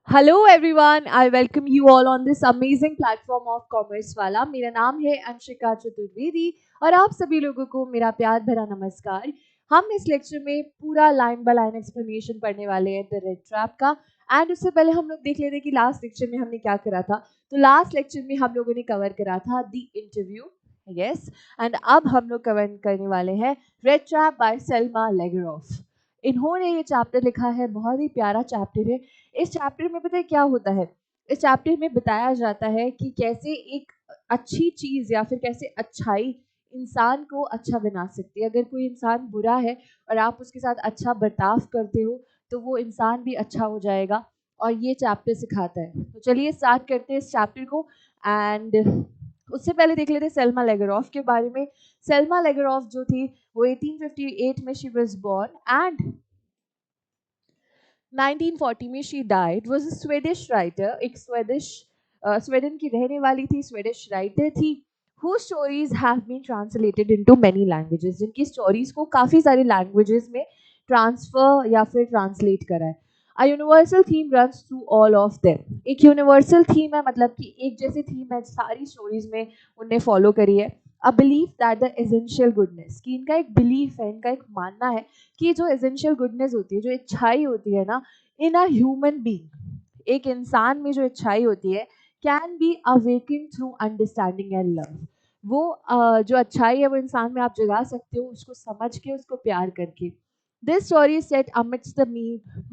Hello everyone, I welcome you all on this amazing platform of commerce वाला। मेरा नाम है अंशिका चतुर्वेदी और आप सभी लोगों को मेरा प्यार भरा नमस्कार। हम इस लेक्चर में पूरा लाइन बाय लाइन एक्सप्लेनेशन पढ़ने वाले हैं द रेड ट्रैप का। एंड उससे पहले हम लोग देख लेते हैं कि लास्ट लेक्चर में हमने क्या करा था। तो लास्ट लेक्चर में हम लोगों ने कवर करा था द इंटरव्यू, यस। एंड अब हम लोग कवर करने वाले हैं रेड ट्रैप बाय सेल्मा लेगरॉफ। इन्होंने ये चैप्टर लिखा है, बहुत ही प्यारा चैप्टर है। इस चैप्टर में पता है क्या होता है, इस चैप्टर में बताया जाता है कि कैसे एक अच्छी चीज या फिर कैसे अच्छाई इंसान को अच्छा बना सकती है। अगर कोई इंसान बुरा है और आप उसके साथ अच्छा बर्ताव करते हो तो वो इंसान भी अच्छा हो जाएगा, और ये चैप्टर सिखाता है। तो चलिए स्टार्ट करते हैं इस चैप्टर को। एंड उससे पहले देख लेते हैं सेल्मा लेगरॉफ के बारे में। सेल्मा लेगरॉफ जो थी वो 1858 में शी वाज बोर्न एंड 1940 में she died. Was a Swedish writer, एक स्वीडन की रहने वाली थी, स्वीडिश राइटर थी। whose stories have been translated into many languages, जिनकी स्टोरीज को काफ़ी सारी लैंग्वेजेस में ट्रांसफर या फिर ट्रांसलेट करा है। A universal theme runs through all of them. एक यूनिवर्सल थीम है, मतलब कि एक जैसी थीम है सारी स्टोरीज में उनने फॉलो करी है। A belief that the essential goodness, कि इनका एक बिलीफ है, इनका एक मानना है कि जो एसेंशियल गुडनेस होती है, जो अच्छाई होती है ना, इन अ ह्यूमन बीइंग, एक इंसान में जो अच्छाई होती है, can be awaken through understanding and love. वो जो अच्छाई है वो इंसान में आप जगा सकते हो, उसको समझ के, उसको प्यार करके। This story set amidst the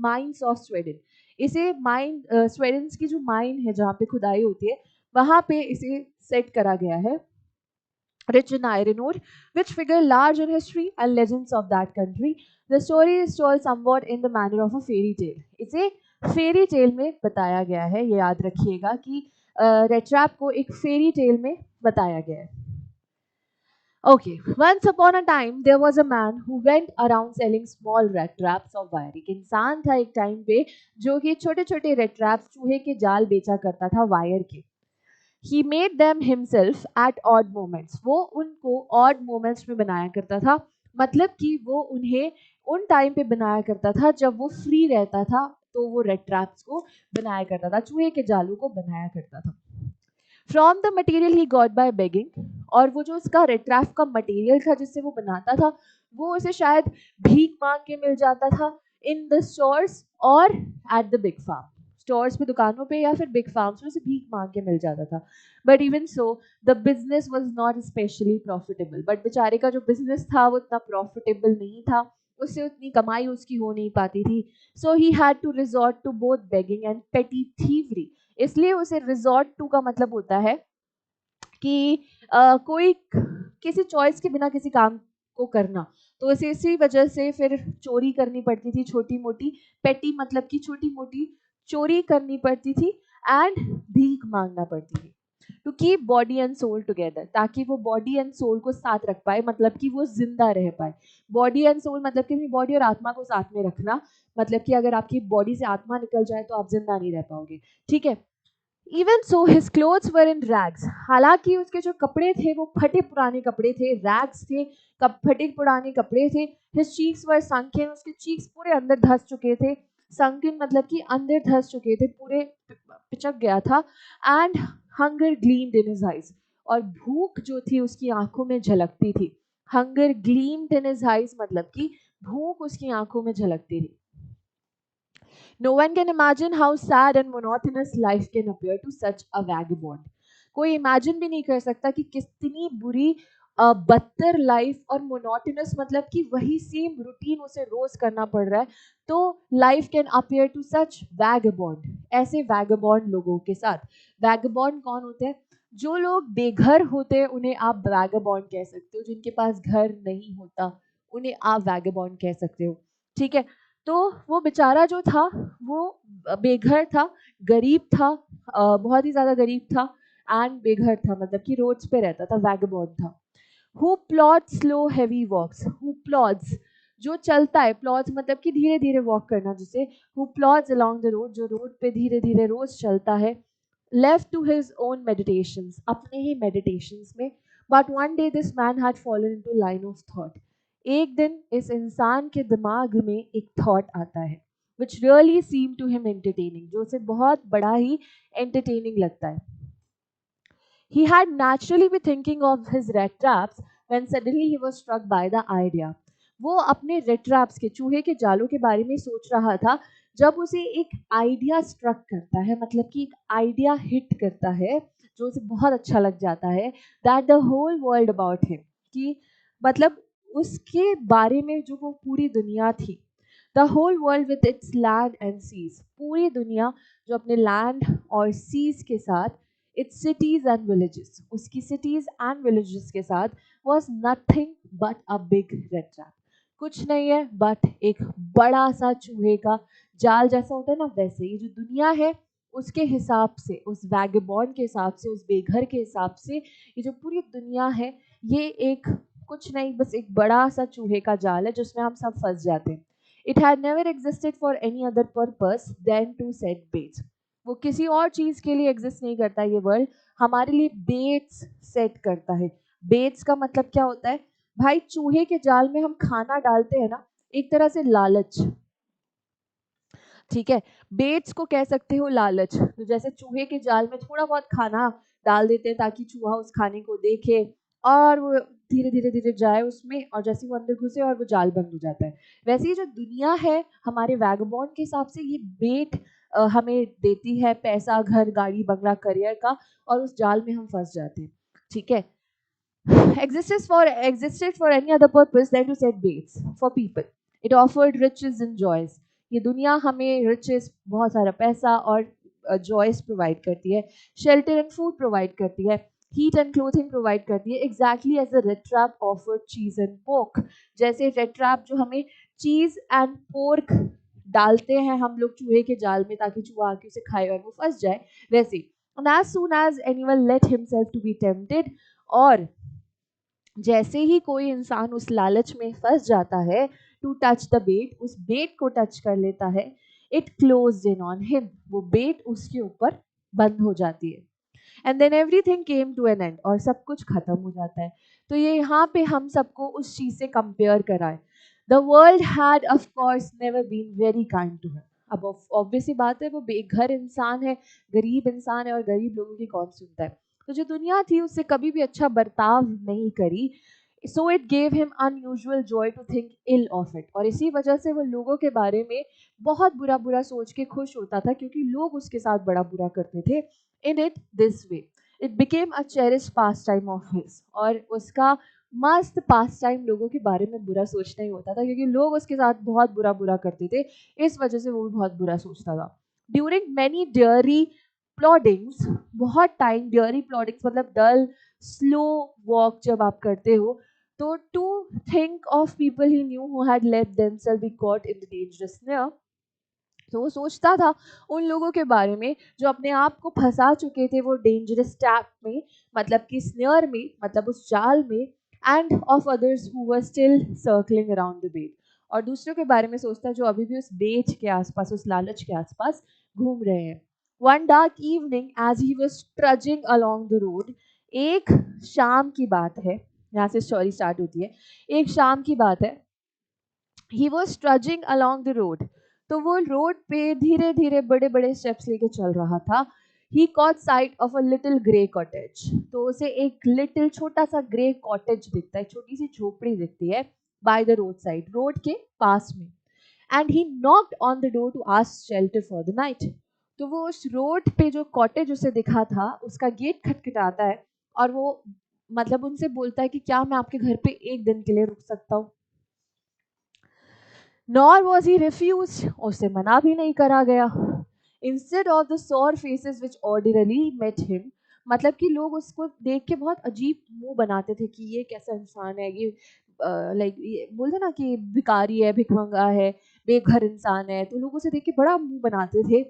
minds of Sweden. इसे माइंड, स्वीडन की जो माइंड है जहाँ पे खुदाई होती है, वहाँ पे इसे सेट करा गया है। Rich in iron ore, which figure large in history and legends of that country. The story is told somewhat in the manner of a fairy tale. इसे फेरी टेल में बताया गया है, ये याद रखिएगा कि रेड ट्रैप को एक फेरी टेल में बताया गया है। Okay, once upon a time there was a man who went around selling small rat traps of wire. एक इंसान था एक टाइम पे जो कि छोटे छोटे रेड ट्रैप्स, चूहे के जाल बेचा करता था वायर के। He made them himself at odd moments. वो उनको odd moments में बनाया करता था, मतलब कि वो उन्हें उन टाइम पे बनाया करता था जब वो फ्री रहता था, तो वो रेड ट्रैप्स को बनाया करता था, चूहे के जालों को बनाया करता था। From the material he got by begging, और वो जो उसका रेड ट्रैप का मटेरियल था जिससे वो बनाता था, वो उसे शायद भीख मांग के मिल जाता था इन द स्टोर्स और at the big farm. Stores पे, दुकानों पे, या फिर बिग फार्म्स में उसे भीख मांग के मिल जाता था। But even so the business was not specially profitable. But बेचारे का जो बिजनेस था वो इतना प्रॉफिटेबल नहीं था, उससे उतनी कमाई उसकी हो नहीं पाती थी। So he had to resort to both begging and petty thievery. इसलिए उसे रिजॉर्ट टू का मतलब होता है कि कोई किसी चॉइस के बिना किसी काम को करना, तो उसे इसी वजह से फिर चोरी करनी पड़ती थी, छोटी मोटी। पेटी मतलब कि छोटी मोटी चोरी करनी पड़ती थी एंड भीख मांगना पड़ती थी to keep body and soul together, ताकि वो बॉडी एंड सोल को साथ रख पाए, मतलब कि वो जिंदा रह पाए। बॉडी एंड सोल मतलब कि अपनी बॉडी और आत्मा को साथ में रखना, मतलब कि अगर आपकी बॉडी से आत्मा निकल जाए तो आप जिंदा नहीं रह पाओगे, ठीक है। इवन सो हिज क्लोथ्स वर इन रैग्स, हालांकि उसके जो कपड़े थे वो फटे पुराने कपड़े थे, रैग्स थे, फटे पुराने कपड़े थे। हिज चीक्स वर संकिन, उसके चीक्स पूरे अंदर धंस चुके थे। संकिन मतलब कि अंदर धंस चुके थे, पूरे पिचक गया था। And hunger gleamed in his eyes, और भूख जो थी उसकी आंखों में झलकती थी। Hunger gleamed in his eyes मतलब कि भूख उसकी आंखों में झलकती थी। No one can imagine how sad and monotonous life can appear to such a vagabond. कोई इमेजिन भी नहीं कर सकता कि कितनी बुरी बदतर लाइफ, और मोनोटोनस मतलब कि वही सेम रूटीन उसे रोज करना पड़ रहा है। तो life can appear to such vagabond, ऐसे वैगबॉन्ड लोगों के साथ। वैगबॉन्ड कौन होते हैं? जो लोग बेघर होते हैं उन्हें आप वैगबॉन्ड कह सकते हो, जिनके पास घर नहीं होता उन्हें आप वैगबॉन्ड कह सकते हो, ठीक है। तो वो बेचारा जो था वो बेघर था, गरीब था, बहुत ही ज़्यादा गरीब था एंड बेघर था, मतलब कि रोड्स पे रहता था, वैगबॉन्ड था। Who plods slow heavy walks, who plods जो चलता है, प्लॉड्स मतलब कि धीरे धीरे वॉक करना जिसे, who plods along the road, जो रोड पे धीरे धीरे रोज चलता है। Left to his own meditations, अपने ही मेडिटेशंस में। But one day this man had fallen into line of thought, एक दिन इस इंसान के दिमाग में एक थॉट आता है। which really seemed to him entertaining, जो उसे बहुत बड़ा ही entertaining लगता है. He had naturally been thinking of his rat traps when suddenly he was struck by the idea. वो अपने rat traps के चूहे के जालों के बारे में सोच रहा था जब उसे एक आइडिया स्ट्रक करता है, मतलब कि एक आइडिया हिट करता है जो उसे बहुत अच्छा लग जाता है, that the whole world about him, कि मतलब उसके बारे में जो वो पूरी दुनिया थी, the whole world with its land and seas, पूरी दुनिया जो अपने लैंड और सीज के साथ, its cities and villages, उसकी cities and villages के साथ was nothing but a big red trap, कुछ नहीं है but एक बड़ा सा चूहे का जाल जैसा होता है ना, वैसे ये जो दुनिया है उसके हिसाब से, उस वैगबॉन्ड के हिसाब से, उस बेघर के हिसाब से, ये जो पूरी दुनिया है ये एक कुछ नहीं, बस एक बड़ा सा चूहे का जाल है जिसमें हम सब फंस जाते हैं. It had never existed for any other purpose than to set baits. वो किसी और चीज के लिए एग्जिस्ट नहीं करता ये वर्ल्ड, हमारे लिए बेट्स सेट करता है. बेट्स का मतलब क्या होता है भाई? चूहे के जाल में हम खाना डालते हैं ना, एक तरह से लालच, ठीक है. बेट्स को कह सकते हो लालच. तो जैसे चूहे के जाल में थोड़ा बहुत खाना डाल देते हैं ताकि चूहा उस खाने को देखे और वो धीरे धीरे धीरे जाए उसमें, और जैसे वो अंदर घुसे और वो जाल बंद हो जाता है. वैसे ही जो दुनिया है हमारे वैगबॉन्ड के हिसाब से ये बेट हमें देती है पैसा, घर, गाड़ी, बंगला, करियर का, और उस जाल में हम फंस जाते हैं, ठीक है. Existed for any other purpose than to set baits for people. It offered riches and joys. ये दुनिया हमें riches, बहुत सारा पैसा और joys provide करती है, shelter and food provide करती है, heat and clothing provide करती है, exactly as the red trap offered cheese and pork. जैसे red trap जो हमें cheese and pork डालते हैं हम लोग चूहे के जाल में ताकि चूहा आके उसे खाए और वो फंस जाए, वैसे. And as soon as anyone let himself to be tempted, और जैसे ही कोई इंसान उस लालच में फंस जाता है, टू टच द बेट, उस बेट को टच कर लेता है, it closed in on him, वो बेट उसके ऊपर बंद हो जाती है. And then everything came to an end, और सब कुछ खत्म हो जाता है. तो ये यहाँ पे हम सबको उस चीज से कंपेयर कराए. The world had of course never been very kind to him. अब ऑब्वियस सी बात है, वो बेघर इंसान है, गरीब इंसान है, और गरीब लोगों की कौन सुनता है. तो जो दुनिया थी उससे कभी भी अच्छा बर्ताव नहीं करी. So it gave him unusual joy to think ill of it, और इसी वजह से वो लोगों के बारे में बहुत बुरा बुरा सोच के खुश होता था, क्योंकि लोग उसके साथ बड़ा बुरा करते थे. In it this way it became a cherish pass time of his, और उसका मस्त पास टाइम लोगों के बारे में बुरा सोचना ही होता था, क्योंकि लोग उसके साथ बहुत बुरा बुरा करते थे, इस वजह से वो भी बहुत बुरा सोचता था. ड्यूरिंग मैनी डेयरी प्लॉडिंग्स, बहुत टाइम, डेयरी प्लॉडिंग्स मतलब डल स्लो वॉक जब आप करते हो, तो to think of people he knew who had let themselves be caught in the dangerous snare. तो वो सोचता था उन लोगों के बारे में जो अपने आप को फंसा चुके थे वो डेंजरस ट्रैप में, मतलब कि स्नेयर में, मतलब उस जाल में, and of others who were still circling around the bait, और दूसरों के बारे में सोचता है जो अभी भी उस बेट के आसपास, उस लालच के आसपास घूम रहे हैं. One dark evening as he was trudging along the road, एक शाम की बात है, यहाँ से स्टोरी स्टार्ट होती है, एक शाम की बात है. He was ट्रजिंग along the road, तो वो रोड पे धीरे धीरे बड़े बड़े स्टेप्स लेके चल रहा था. He caught sight of a little grey cottage, तो उसे एक लिटिल छोटा सा ग्रे कॉटेज दिखता है, छोटी सी झोपड़ी दिखती है, by the roadside, road के पास में. And he knocked on the door to ask shelter for the night. तो वो उस रोड पे जो कॉटेज उसे दिखा था उसका गेट खटखटाता है, और वो मतलब उनसे बोलता है कि क्या मैं आपके घर पे एक दिन के लिए रुक सकता हूँ. Nor was he refused, उसे मना भी नहीं करा गया. Instead of the sour faces which ordinarily met him, मतलब कि लोग उसको देख के बहुत अजीब मुंह बनाते थे कि ये कैसा इंसान है, ये लाइक बोलते ना कि भिखारी है, भिखमंगा है, बेघर इंसान है, तो लोग उसे देख के बड़ा मुंह बनाते थे.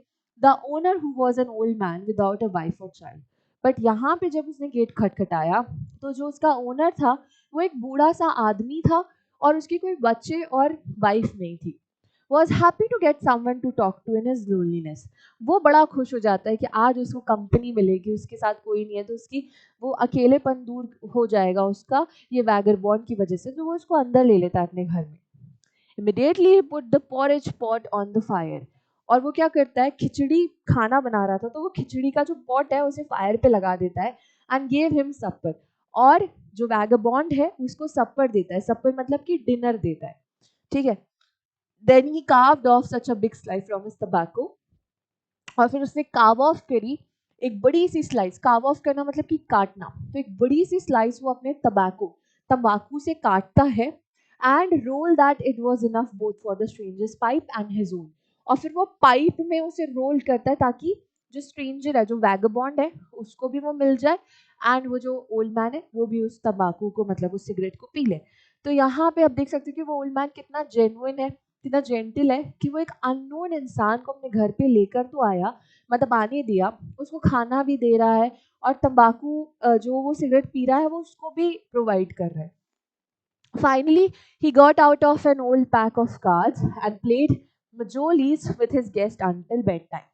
The owner who was an old man without a wife और चाइल्ड, बट यहाँ पे जब उसने गेट खटखटाया तो जो उसका ओनर था वो एक बूढ़ा सा आदमी था, और उसकी कोई बच्चे और वाइफ नहीं थी. Was happy to get someone to talk to in his loneliness, वो बड़ा खुश हो जाता है कि आज उसको कंपनी मिलेगी, उसके साथ कोई नहीं है तो उसकी वो अकेलेपन दूर हो जाएगा उसका, ये वैगरबॉन्ड की वजह से, तो वो उसको अंदर ले लेता है अपने घर में. Immediately he put the porridge pot on the fire. और वो क्या करता है, खिचड़ी खाना बना रहा था तो वो खिचड़ी का जो पॉट है उसे फायर पे लगा देता है एंड गेव हिम सपर. और जो वैगबॉन्ड है उसको सपर देता है. सपर मतलब कि डिनर देता है. ठीक है. Then he carved off such a big slice from his tobacco. और फिर उसने कार्व ऑफ करी एक बड़ी सी स्लाइस. कार्व ऑफ करना मतलब कि काटना. तो एक बड़ी सी स्लाइस वो अपने तंबाकू से काटता है. And roll that it was enough both for the stranger's pipe and his own. और फिर वो पाइप में उसे रोल करता है ताकि जो स्ट्रेंजर है, जो वैगबॉन्ड है, उसको भी वो मिल जाए एंड वो जो ओल्ड मैन है वो भी उस तंबाकू को, मतलब उस सिगरेट को पी ले. तो यहाँ पे आप देख सकते हो कि वो ओल्ड मैन कितना जेन्युइन है, कितना जेंटल है कि वो एक अननोन इंसान को अपने घर पे लेकर तो आया, मतलब आने दिया, उसको खाना भी दे रहा है और तंबाकू जो वो सिगरेट पी रहा है वो उसको भी प्रोवाइड कर रहा है. Finally, he got out of an old pack of cards and played majolies with his guest until bedtime.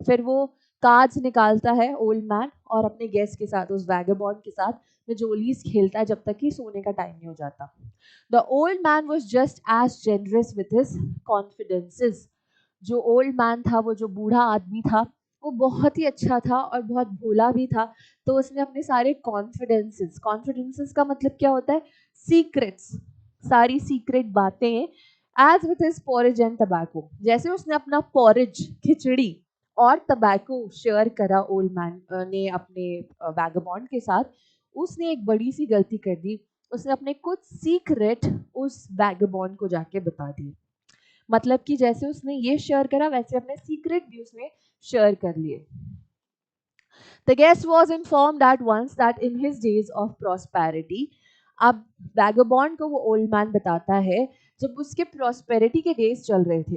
फिर वो कार्ड्स निकालता है ओल्ड मैन और अपने गेस्ट के साथ, उस वैगबॉन्ड के साथ मेजोलीज खेलता है जब तक कि सोने का टाइम नहीं हो जाता. The old man was just as generous with his confidences. जो ओल्ड मैन था, वो जो बूढ़ा आदमी था, वो बहुत ही अच्छा था और बहुत भोला भी था. तो उसने अपने सारे कॉन्फिडेंसेस, कॉन्फिडेंसेस का मतलब क्या होता है, सीक्रेट्स, सारी सीक्रेट बातें, as with his porridge and tobacco. जैसे उसने अपना पॉरेज, खिचड़ी और टबैको शेयर करा ओल्ड मैन ने अपने वैगबॉन्ड के साथ, उसने एक बड़ी सी गलती कर दी. उसने अपने कुछ सीक्रेट उस वैगबॉन्ड को जाके बता दिए. मतलब कि जैसे उसने ये शेयर करा वैसे अपने सीक्रेट भी उसने शेयर कर लिए. The guest was informed at once that in his days of prosperity, अब वैगबॉन्ड को वो ओल्ड मैन बताता है जब उसके प्रॉस्पेरिटी के डेज चल रहे थे.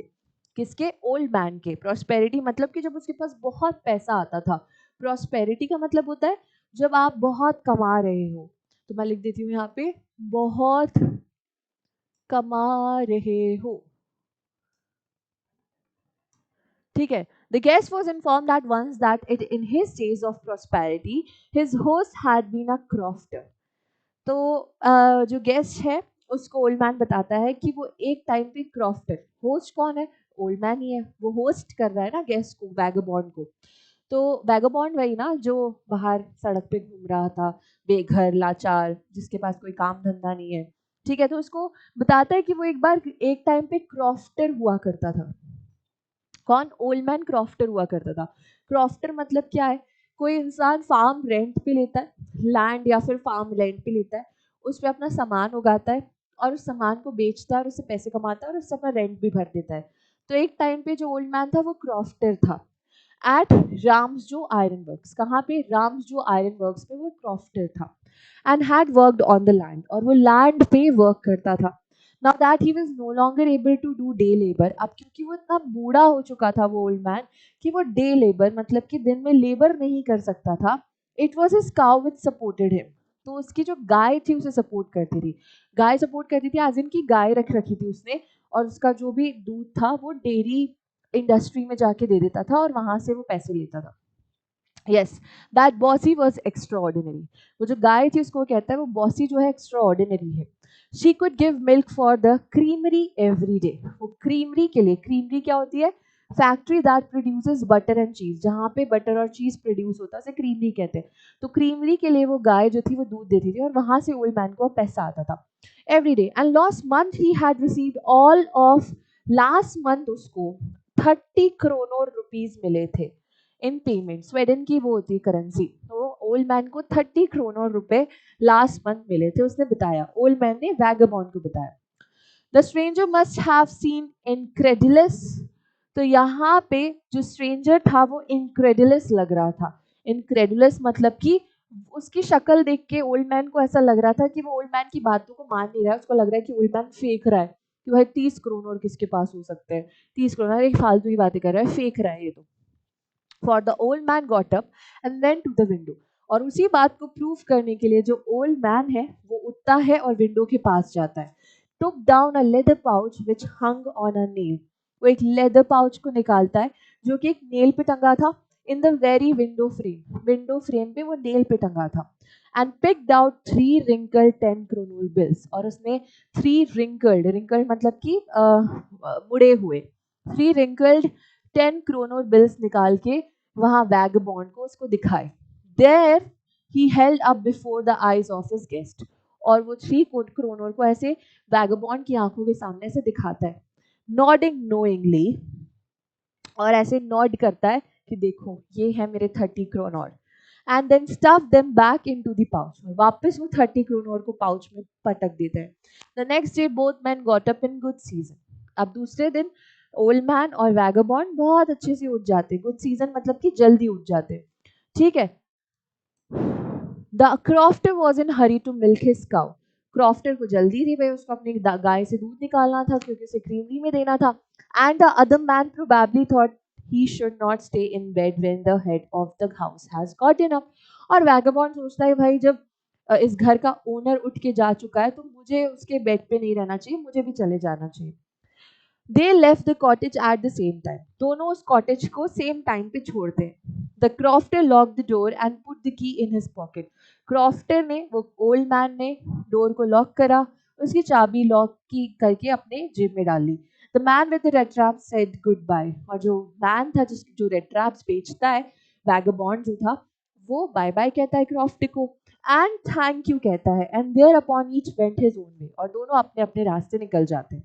किसके? ओल्ड मैन के. प्रॉस्पेरिटी मतलब कि जब उसके पास बहुत पैसा आता था. प्रॉस्पेरिटी का मतलब होता है जब आप बहुत कमा रहे हो. तो मैं लिख देती हूँ यहाँ पे, बहुत कमा रहे हो. ठीक है. The guest was informed at once that it in his days of prosperity, his host had been a crofter. तो जो गेस्ट है उसको ओल्ड मैन बताता है कि वो एक टाइम पे क्रॉफ्टर. होस्ट कौन है? ओल्ड मैन ही है. वो होस्ट कर रहा है ना गेस्ट को, वैगबॉन्ड को. तो वैगबॉन्ड वही ना जो बाहर सड़क पे घूम रहा था, बेघर, लाचार, जिसके पास कोई काम धंधा नहीं है. ठीक है. तो उसको बताता है कि वो एक बार एक टाइम पे क्रॉफ्टर हुआ करता था. कौन? ओल्ड मैन क्रॉफ्टर हुआ करता था. क्रॉफ्टर मतलब क्या है? कोई इंसान फार्म रेंट पे लेता है, लैंड या फिर फार्म रेंट पे लेता है, उस पर अपना सामान उगाता है और उस सामान को बेचता है और उससे पैसे कमाता है और उससे अपना रेंट भी भर देता है. तो एक टाइम पे जो ओल्ड मैन था वो क्रॉफ्टर था एट राम्सजो आयरन वर्क्स. कहाँ पे? राम्सजो आयरन वर्क्स पे वो क्रॉफ्टर था. And had worked on the land. और वो लैंड पे वर्क करता था. Now that he was no longer able to do day labour. अब क्योंकि वो इतना बूढ़ा हो चुका था वो ओल्ड मैन कि वो डे लेबर मतलब कि दिन में लेबर नहीं कर सकता था. It was his cow which supported him. तो उसकी जो गाय थी उसे सपोर्ट करती थी. गाय सपोर्ट करती थी एज इन की गाय रख रखी थी उसने, और उसका जो भी दूध था वो डेयरी इंडस्ट्री में जाके दे देता था और वहां से वो पैसे लेता था. Yes, that bossy was extra ordinary. वो जो गाय थी उसको कहता है वो बॉसी जो है एक्स्ट्रा ऑर्डिनरी है. She could give milk for the creamery every day. वो क्रीमरी के लिए, क्रीमरी क्या होती है? Factory that produces butter and चीज. जहाँ पे बटर और चीज प्रोड्यूस होता है उसे क्रीमरी कहते हैं. तो क्रीमरी के लिए वो गाय जो थी वो दूध देती थी और वहां से ओल्ड मैन को पैसा आता था every day. And last month he had received all of, last month उसको 30 करोड़ रुपीज मिले थे इन पेमेंट. स्वीडन की वो होती है करेंसी. तो ओल्ड मैन को 30 करोड़ रुपए लास्ट मंथ मिले थे. उसने बताया, ओल्ड मैन ने वैगबॉन्ड को बताया. The stranger must have seen incredulous. तो यहाँ पे जो स्ट्रेंजर था वो इनक्रेडुलस लग रहा था. इनक्रेडुलस मतलब कि उसकी शक्ल देख के ओल्ड मैन को ऐसा लग रहा था कि वो ओल्ड मैन की बातों को मान नहीं रहा है. उसको लग रहा है कि ओल्ड मैन फेक रहा है कि भाई 30 करोड़ और किसके पास हो सकते हैं, 30 करोड़, एक फालतू ही बातें कर रहा है, फेक रहा है ये तो. For the old man got up and went to the window. और उसी बात को प्रूव करने के लिए जो ओल्ड मैन है वो उठता है और विंडो के पास जाता है. Took down a leather pouch which hung on a nail. वो एक लेदर पाउच को निकालता है जो कि एक नेल पे टंगा था. In the very window frame, window frame पे वो नेल पे टंगा था. and picked out 3 wrinkled 10 kronol bills. और उसने 3 wrinkled मतलब कि मुड़े हुए 3 wrinkled 10 kronol bills निकाल के वहां वैगबॉन्ड को उसको दिखाए. There he held up before the eyes of his guest. और वो 3 kronol को ऐसे वैगबॉन्ड की आंखों के सामने से दिखाता है, nodding knowingly, और ऐसे नॉड करता है कि देखो ये है मेरे 30 kronol, and then stuff them back into the pouch. और वापस वो 30 kronol को पाउच में पटक देते हैं. The next day both man got up in good season. अब दूसरे दिन ओल्ड मैन और वैगबॉन्ड बहुत अच्छे से उठ जाते. गुड सीजन मतलब कि जल्दी उठ जाते. ठीक है. The crofter was in hurry to milk his cow. Crofter को जल्दी थी भाई, उसको अपनी गाय से दूध निकालना था क्योंकि उसे क्रीमरी में देना था. And the other man probably thought he should not stay in bed when the head of the house has gotten up. और वैगबॉन्ड सोचता है भाई जब इस घर का ओनर उठ के जा चुका है तो मुझे उसके बेड पे नहीं रहना चाहिए, मुझे भी चले जाना चाहिए. They left the cottage at the same time. दोनों उस कॉटेज को सेम टाइम पे छोड़ते हैं. The crofter locked the door and put the key in his pocket. Crofter ने, वो ओल्ड मैन ने डोर को लॉक करा, उसकी चाबी लॉक की करके अपने जेब में डाल ली. The man with the red trap said goodbye. और जो मैन था जो रेड ट्रैप्स बेचता है, वैगबॉन्ड जो था, वो बाय बाय कहता है क्रॉफ्टर को एंड थैंक यू कहता है. And thereupon each went his own way. और दोनों अपने अपने रास्ते निकल जाते हैं.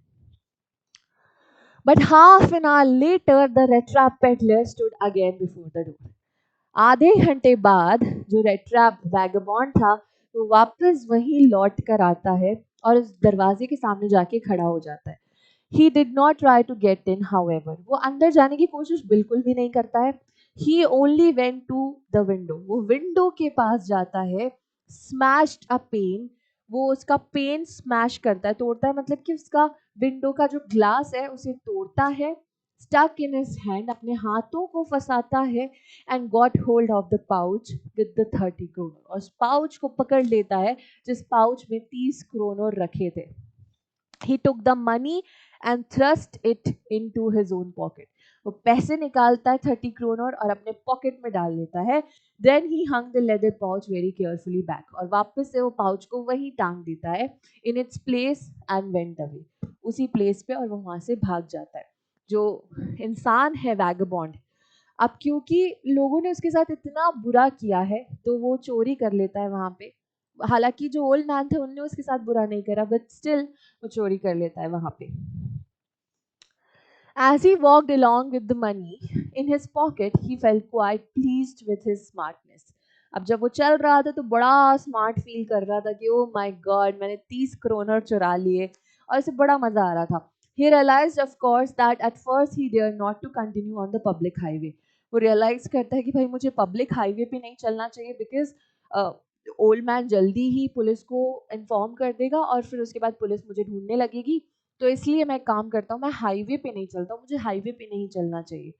But half an hour later, the red trap peddler stood again before the door. आधे घंटे बाद जो रेड ट्रैप वैगबॉन्ड था वो वापस वहीं लौट कर आता है और उस दरवाजे के सामने जाके खड़ा हो जाता है. He did not try to get in, however. वो अंदर जाने की कोशिश बिल्कुल भी नहीं करता है. He only went to the window. वो विंडो के पास जाता है. Smashed a pane. वो उसका पेन स्मैश करता है, तोड़ता है, मतलब कि उसका विंडो का जो ग्लास है उसे तोड़ता है. स्टक इन हिज हैंड, अपने हाथों को फंसाता है, and got hold of the pouch with the 30 kronol. और उस पाउच को पकड़ लेता है जिस पाउच में 30 kronol रखे थे. He took the money and thrust it into his own pocket. वो पैसे निकालता है 30 kronol और अपने पॉकेट में डाल लेता है. Then he hung the leather pouch very carefully back. और वापस से वो पाउच को वहीं टांग देता है in its place and went away. उसी प्लेस पे, और वो वहां से भाग जाता है. जो इंसान है वैगबॉन्ड, अब क्योंकि लोगों ने उसके साथ इतना बुरा किया है तो वो चोरी कर लेता है वहां पे. हालांकि जो ओल्ड मैन थे उनने उसके साथ बुरा नहीं करा, बट स्टिल वो चोरी कर लेता है वहां पे. As he walked along with the money in his pocket, he felt quite pleased with his smartness. अब जब वो चल रहा था तो बड़ा स्मार्ट फील कर रहा था कि ओ माय गॉड, मैंने 30 kronol चुरा लिए, और इसे बड़ा मजा आ रहा था. He realized of course that at first he dared not to continue on the public highway. वो रियलाइज करता है कि भाई मुझे पब्लिक हाईवे पे नहीं चलना चाहिए बिकॉज ओल्ड मैन जल्दी ही पुलिस को इन्फॉर्म कर देगा और फिर उसके बाद पुलिस मुझे ढूंढने लगेगी. तो इसलिए मैं काम करता हूँ, मैं हाईवे पे नहीं चलता हूँ, मुझे हाईवे पे नहीं चलना चाहिए.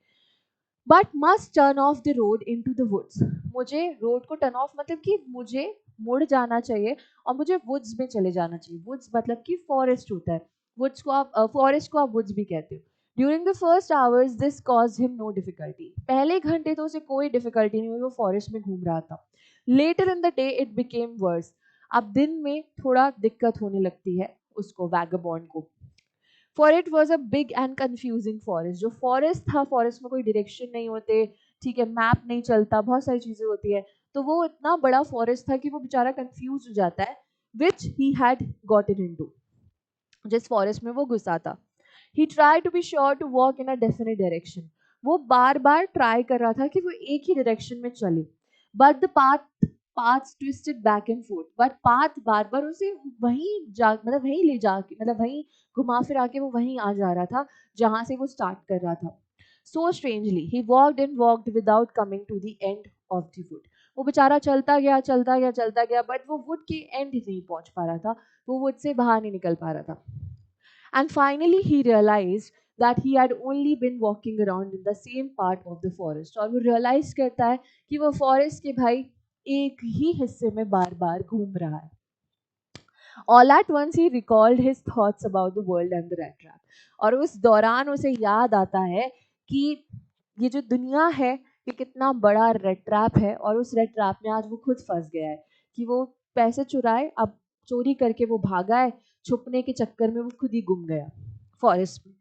But must turn off the road into the woods. मुझे रोड को टर्न ऑफ मतलब कि मुझे मुड़ जाना चाहिए और मुझे वुड्स में चले जाना चाहिए. वुड्स मतलब कि फॉरेस्ट होता है. वुड्स को आप फॉरेस्ट को आप वुड्स भी कहते हो. During the first hours this cause him no difficulty. पहले घंटे तो उसे कोई डिफिकल्टी नहीं हुई, वो फॉरेस्ट में घूम रहा था. Later in the day it became worse. अब दिन में थोड़ा दिक्कत होने लगती है उसको, वैगबॉन्ड को. For it was a big and confusing forest. जो फॉरेस्ट था, फॉरेस्ट में कोई डायरेक्शन नहीं होते, ठीक है, मैप नहीं चलता, बहुत सारी चीजें होती है. तो वो इतना बड़ा फॉरेस्ट था कि वो बेचारा कंफ्यूज हो जाता है, which he had gotten into, जिस फॉरेस्ट में वो घुसा था. He try to be sure to walk in a definite direction. वो बार बार ट्राई कर रहा था कि वो एक ही डायरेक्शन में चले. But the path twisted back and forth. But path बार बार उसे वहीं जा, मतलब वहीं ले जाके, मतलब वहीं घुमा फिरा के वो वहीं आ जा रहा था जहां से वो स्टार्ट कर रहा था. So strangely he walked and walked without coming to the end of the wood. वो बेचारा चलता गया चलता गया चलता गया, बट वो वुड के एंड नहीं पहुंच पा रहा था, वो वुड से बाहर नहीं निकल पा रहा था. And finally he realized that he had only been walking around in the same part of the forest. और वो realize करता है कि वो forest के भाई एक ही हिस्से में बार बार घूम रहा है. All at once he recalled his thoughts about the world and the rat trap. और उस दौरान उसे याद आता है कि ये जो दुनिया है ये कितना बड़ा रेड ट्रैप है, और उस रेड ट्रैप में आज वो खुद फंस गया है कि वो पैसे चुराए, अब चोरी करके वो भागा है, छुपने के चक्कर में वो खुद ही गुम गया फॉरेस्ट में।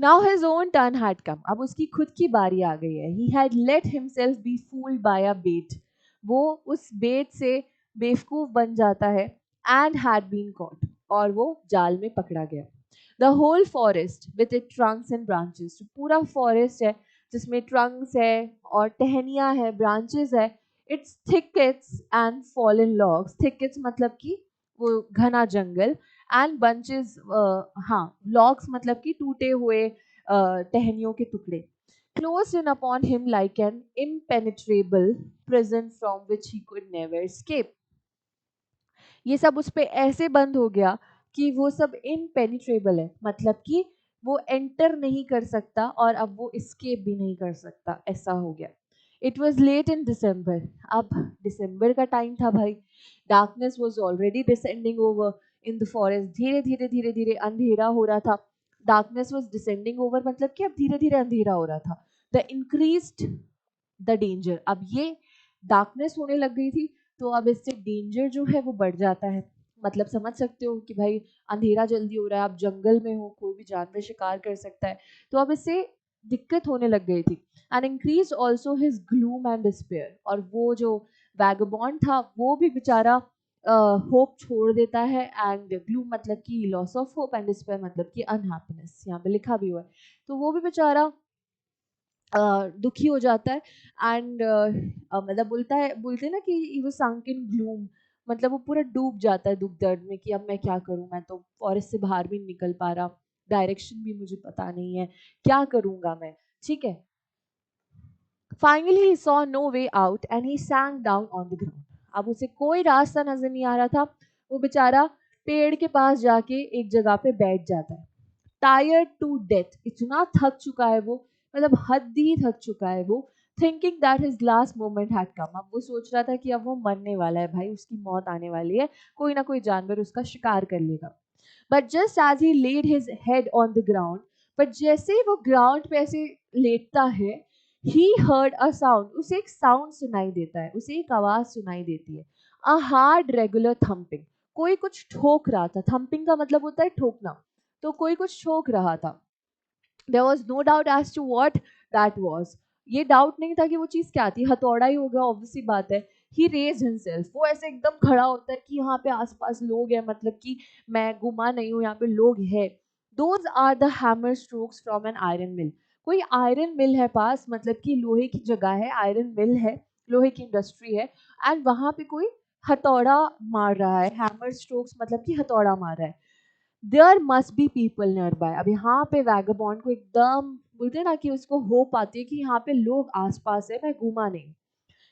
Now his own turn had come. अब उसकी खुद की बारी आ गई है. He had let himself be fooled by a bait. वो उस बेट से बेवकूफ बन जाता है and had been caught. और वो जाल में पकड़ा गया. The whole forest with its trunks and branches. तो पूरा forest है जिसमें trunks है और टहनियाँ है, branches है. Its thickets and fallen logs. Thickets मतलब कि वो घना जंगल एंड बंचेस, हाँ, लॉग्स मतलब कि टूटे हुए टहनियों के टुकड़े, closed in upon him like an impenetrable prison from which he could never escape. ये सब उस पे ऐसे बंद हो गया कि वो सब इम्पेनिट्रेबल है, मतलब कि वो एंटर नहीं कर सकता और अब वो एस्केप भी नहीं कर सकता, ऐसा हो गया. इट वॉज लेट इन दिसंबर. अब दिसंबर का टाइम था भाई. Darkness was already descending over in the forest. धीरे धीरे धीरे धीरे अंधेरा हो रहा था. डार्कनेस वॉज डिसेंडिंग ओवर मतलब कि अब धीरे धीरे अंधेरा हो रहा था. The increased the danger. अब ये डार्कनेस होने लग गई थी तो अब इससे डेंजर जो है वो बढ़ जाता है. मतलब समझ सकते हो कि भाई अंधेरा जल्दी हो रहा है, आप जंगल में हो, कोई भी जानवर शिकार कर सकता है, तो अब इससे दिक्कत होने लग गई थी. And increase also his gloom and despair. और वो जो वैगबॉन्ड था वो भी बेचारा होप छोड़ देता है. एंड ग्लूम मतलब कि loss of hope and despair मतलब कि अनहैप्पीनेस, यहाँ पे लिखा भी हुआ है. तो वो भी बेचारा दुखी हो जाता है. एंड मतलब बोलते हैं ना कि वो sank in gloom, मतलब वो पूरा डूब जाता है दुख दर्द में कि अब मैं क्या करूं, मैं तो फॉरेस्ट से बाहर भी नहीं निकल पा रहा, डायरेक्शन भी मुझे पता नहीं है, क्या करूंगा मैं. ठीक है. Finally he saw no way out and he sank down on the ground. अब उसे कोई रास्ता नजर नहीं आ रहा था. वो बेचारा पेड़ के पास जाके एक जगह पे बैठ जाता है. Tired to death. इतना थक चुका है वो, मतलब हद ही थक चुका है वो. Thinking that his last moment had come. अब वो सोच रहा था कि अब वो मरने वाला है भाई, उसकी मौत आने वाली है, कोई ना कोई जानवर उसका शिकार कर लेगा. But just as he laid his head on the ground, but जैसे ही वो ग्राउंड पे ऐसे लेटता है, ही हर्ड अ साउंड. उसे एक साउंड सुनाई देता है, उसे एक आवाज सुनाई देती है. A hard regular thumping. कोई कुछ ठोक रहा था. थम्पिंग का मतलब होता है ठोकना. तो कोई कुछ ठोक रहा था. There was no doubt as to what that was. ये डाउट नहीं था कि वो चीज क्या थी. हथौड़ा ही होगा, ऑब्वियसली बात है. ही रेज हिमसेल्फ. वो ऐसे एकदम खड़ा होता है कि यहाँ पे आसपास लोग हैं, मतलब कि मैं गुमा नहीं हूँ, यहाँ पे लोग हैं. Those are the hammer strokes from an iron mill. कोई आयरन मिल है पास, मतलब कि लोहे की जगह है, आयरन मिल है, लोहे की इंडस्ट्री है. एंड वहां पे कोई हथौड़ा मार रहा है. हैमर स्ट्रोक्स मतलब कि हथौड़ा मार रहा है. There must be people nearby. अब यहाँ पे वैगबॉन्ड को एकदम बोलते हैं ना कि उसको होप आती है कि यहाँ पे लोग आसपास है, मैं घूमा नहीं.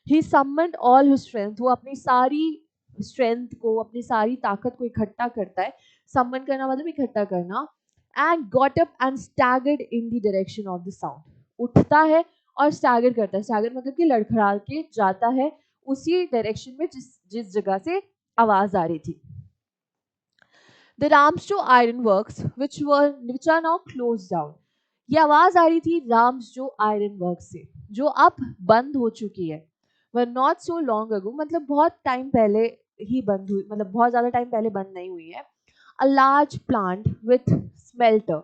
ही समन्ड ऑल हिज स्ट्रेंथ. वो अपनी सारी स्ट्रेंथ को, अपनी सारी ताकत को इकट्ठा करता है. समन करना मतलब इकट्ठा करना. And got up and staggered in the direction of the sound. उठता है और स्टैगर करता है. स्टैगर मतलब कि लड़खड़ा के जाता है उसी डायरेक्शन में जिस जिस जगह से आवाज आ रही थी. The Ramsjo Ironworks, which are now closed down. ये आवाज आ रही थी राम्सजो आयरन वर्क से, जो अब बंद हो चुकी है. Were not so long ago, मतलब बहुत टाइम पहले ही बंद हुई, मतलब बहुत ज्यादा टाइम पहले बंद नहीं हुई है. A large plant with smelter.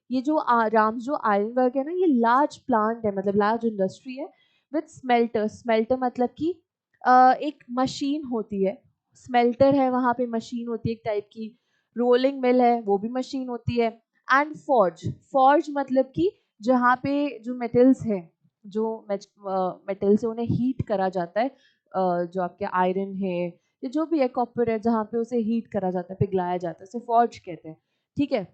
ये जो राम्सजो आयरन वर्क है ना, ये लार्ज प्लांट है, मतलब लार्ज इंडस्ट्री है. With smelter. स्मेल्टर मतलब कि एक मशीन होती है. स्मेल्टर है, वहां पे मशीन होती है एक टाइप की. रोलिंग मिल है, वो भी मशीन होती है. And forge. फॉर्ज मतलब कि जहाँ पे जो मेटल्स हैं, जो मेटल्स है उन्हें हीट करा जाता है. जो आपके आयरन है या जो भी है, कॉपर है, जहाँ पे उसे हीट करा जाता है, पिघलाया जाता है, उसे फॉर्ज कहते हैं. ठीक है.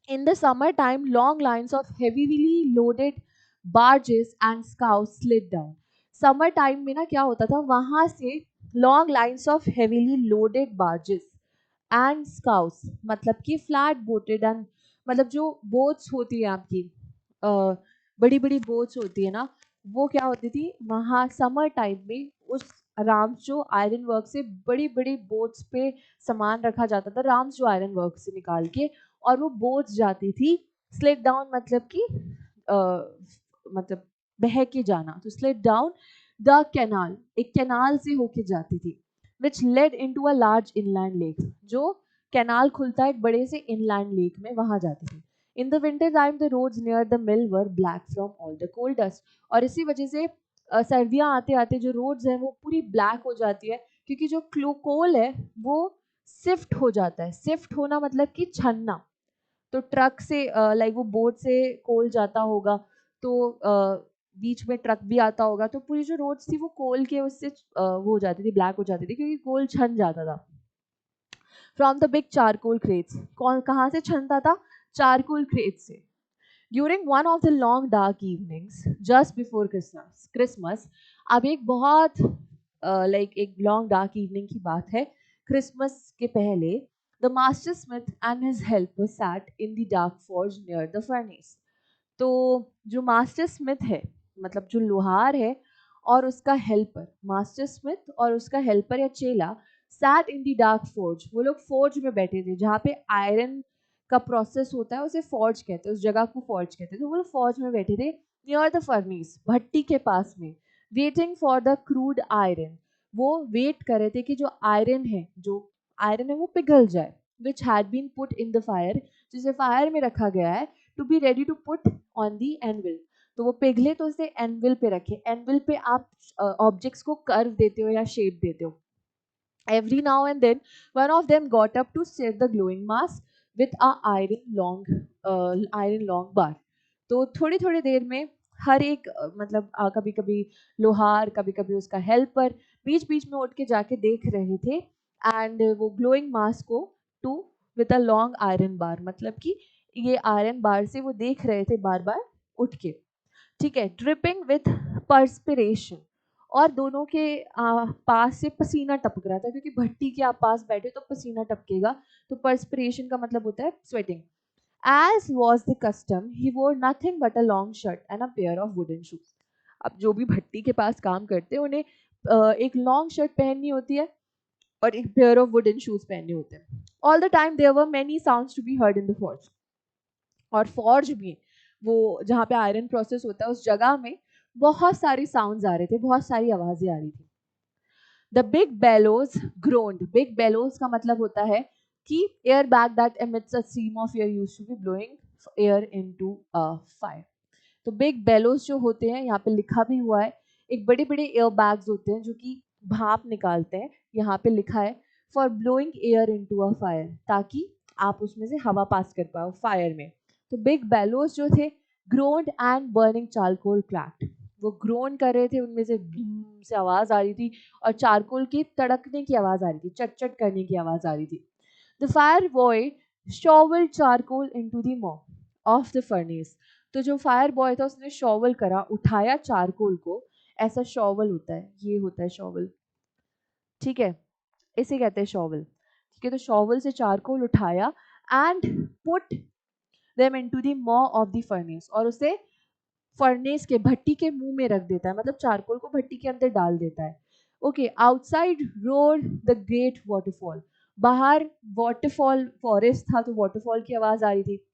In the summertime, long lines of heavily loaded barges and scows slid down. Summer time में ना क्या होता था, वहां से long lines of heavily loaded barges and scows मतलब कि flat boated and मतलब जो boats होती है आपकी, बड़ी बड़ी बोट्स होती है ना, वो क्या होती थी वहाँ समर टाइम में. उस राम्सजो आयरन वर्क से बड़ी बड़ी बोट्स पे सामान रखा जाता था, राम्सजो आयरन वर्क से निकाल के, और वो बोट्स जाती थी. स्लेट डाउन मतलब कि मतलब बह के जाना, तो स्लेट डाउन द कैनाल, एक कैनाल से होके जाती थी, विच lead into a large inland lake, जो कैनाल खुलता है एक बड़े से इनलैंड लेक में, वहां जाती थी. In the winter time the roads near the mill were black from all the coal dust. और इसी वजह से सर्दियां आते आते जो रोड्स हैं वो पूरी ब्लैक हो जाती है, क्योंकि जो कोल है वो सिफ्ट हो जाता है. सिफ्ट होना मतलब कि छनना. तो ट्रक से लाइक वो बोट से कोल जाता होगा, तो बीच में ट्रक भी आता होगा, तो पूरी जो रोड्स थी वो कोल के उससे वो हो जाती थी, ब्लैक हो जाती थी, क्योंकि कोल छन जाता था from the big charcoal crates. कौन कहाँ से छनता था? चारकोल क्रेट से. During one of the long dark evenings just before Christmas. अब एक बहुत लाइक एक लॉन्ग डार्क इवनिंग की बात है, क्रिसमस के पहले. The master Smith and his helper sat in the dark forge near the furnace. तो जो मास्टर स्मिथ है, मतलब जो लोहार है, और उसका हेल्पर, मास्टर स्मिथ और उसका हेल्पर या चेला, sat in the Dark forge. वो लोग फोर्ज में बैठे थे, जहाँ पे आयरन का प्रोसेस होता है उसे फोर्ज कहते हैं, उस जगह को फोर्ज कहते हैं. तो वो लोग फोर्ज में बैठे थे नियर द फर्नेस, भट्टी के पास में, waiting for the crude iron. वो वेट कर रहे थे कि जो आयरन है वो पिघल जाए, which had been put in the fire, जिसे फायर में रखा गया है, to be ready to put on the anvil. तो वो पिघले तो उसे एनविल पे रखे. एनविल पे आप ऑब्जेक्ट्स को कर्व देते हो या शेप देते हो. Every now and then, one of them got up to stir the glowing mass with a iron long bar. तो थोड़ी थोड़ी देर में हर एक मतलब कभी कभी लोहार, कभी कभी उसका हेल्पर बीच बीच में उठ के जाके देख रहे थे, एंड वो ग्लोइंग मास को to with a long iron bar, मतलब कि ये आयरन बार से वो देख रहे थे बार बार उठ के. ठीक है. ड्रिपिंग विथ पर्सपिरेशन, और दोनों के पास से पसीना टपक रहा था, क्योंकि भट्टी के आप पास बैठे तो पसीना टपकेगा. तो पर्सपिरेशन का मतलब होता है sweating. As was the custom he wore nothing but a long shirt and a pair of wooden shoes. अब जो भी भट्टी के पास काम करते हैं उन्हें एक लॉन्ग शर्ट पहननी होती है और एक पेयर ऑफ वुडन शूज पहनने होते हैं. All the time there were many sounds to be heard in the forge. और फॉर्ज में, वो जहाँ पे आयरन प्रोसेस होता है उस जगह में बहुत सारी साउंड्स आ रहे थे, बहुत सारी आवाजें आ रही थी. The big bellows groaned. Big bellows का मतलब होता है कि air bag that emits a stream of air used to be blowing air into a fire. तो बिग बेलोज जो होते हैं, यहाँ पे लिखा भी हुआ है, एक बड़े बड़े एयर बैग्स होते हैं जो कि भाप निकालते हैं. यहाँ पे लिखा है for blowing air into a fire, ताकि आप उसमें से हवा पास कर पाओ फायर में. तो बिग बेलोज जो थे, ग्रोन्ड एंड बर्निंग चारकोल क्रैक्ड. वो ग्रोन कर रहे थे, उनमें से धूम से आवाज आ रही थी, और चारकोल की तड़कने की आवाज आ रही थी, चट चट करने की आवाज आ रही थी. The fire boy shovel charcoal into the मॉ ऑफ द फर्नेस. तो जो फायर बॉय था उसने शॉवल करा, उठाया चारकोल को. ऐसा शॉवल होता है, ये होता है शॉवल. ठीक है, इसे कहते हैं शॉवल. ठीक है. तो शॉवल से चारकोल उठाया and put them into the मॉ ऑफ द फर्नेस, और उसे फर्नेस के, भट्टी के मुंह में रख देता है, मतलब चारकोल को भट्टी के अंदर डाल देता है. Okay. Outside road the great waterfall. बाहर वाटरफॉल, फॉरेस्ट था तो वाटरफॉल की आवाज आ रही थी.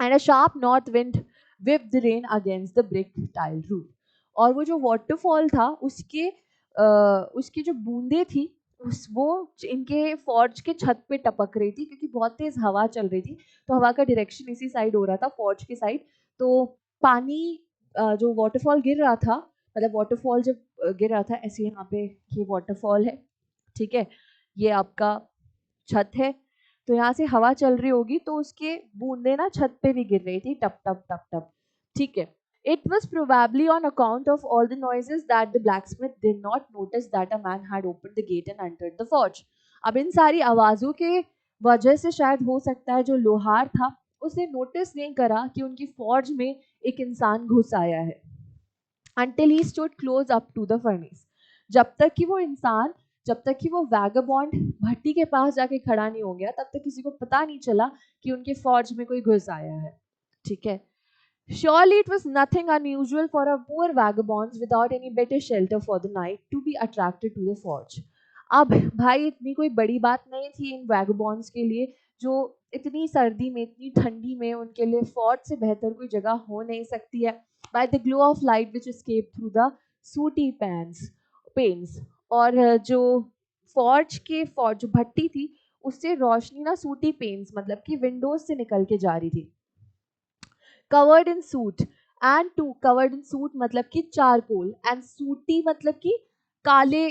And a sharp north wind whipped the rain against the brick tile roof. और वो जो वाटरफॉल था उसकी जो बूंदे थी वो इनके फॉर्ज के छत पे टपक रही थी, क्योंकि बहुत तेज हवा चल रही थी, तो हवा का डायरेक्शन इसी साइड हो रहा था, फॉर्ज के साइड. तो पानी जो वाटरफॉल गिर रहा था, मतलब वाटरफॉल जब गिर रहा था ऐसे, यहाँ पे ये वाटरफॉल है. ठीक है. ये आपका छत है, तो यहाँ से हवा चल रही होगी तो उसके बूंदे ना छत पे भी गिर रही थी, टप टप टप टप. ठीक है. It was probably on account of all the noises that the blacksmith did not notice that a man had opened the gate and entered the forge. अब इन सारी आवाजों के वजह से शायद हो सकता है जो लोहार था उसने नोटिस नहीं करा कि उनकी फॉर्ज में एक इंसान घुस आया है. Until he stood close up to the furnace. जब तक कि वो इंसान, जब तक कि वो वैगाबॉन्ड भट्टी के पास जाके खड़ा नहीं हो गया, तब तक किसी को पता नहीं चला कि उनके फौज में कोई घुस आया है. ठीक है. Surely it was nothing unusual for a poor vagabonds without any better shelter for the night to be attracted to the forge. अब भाई इतनी कोई बड़ी बात नहीं थी इन वैगबॉन्ड्स के लिए, जो इतनी सर्दी में, इतनी ठंडी में, उनके लिए फोर्ट से बेहतर कोई जगह हो नहीं सकती है. By the glow of light which escaped through the sooty panes और जो फॉर्ज जो भट्टी थी उससे रोशनी ना सूटी पेन्स मतलब कि विंडोज से निकल के जा रही थी। Covered in soot and to covered in soot मतलब कि चारकोल एंड सूटी मतलब कि काले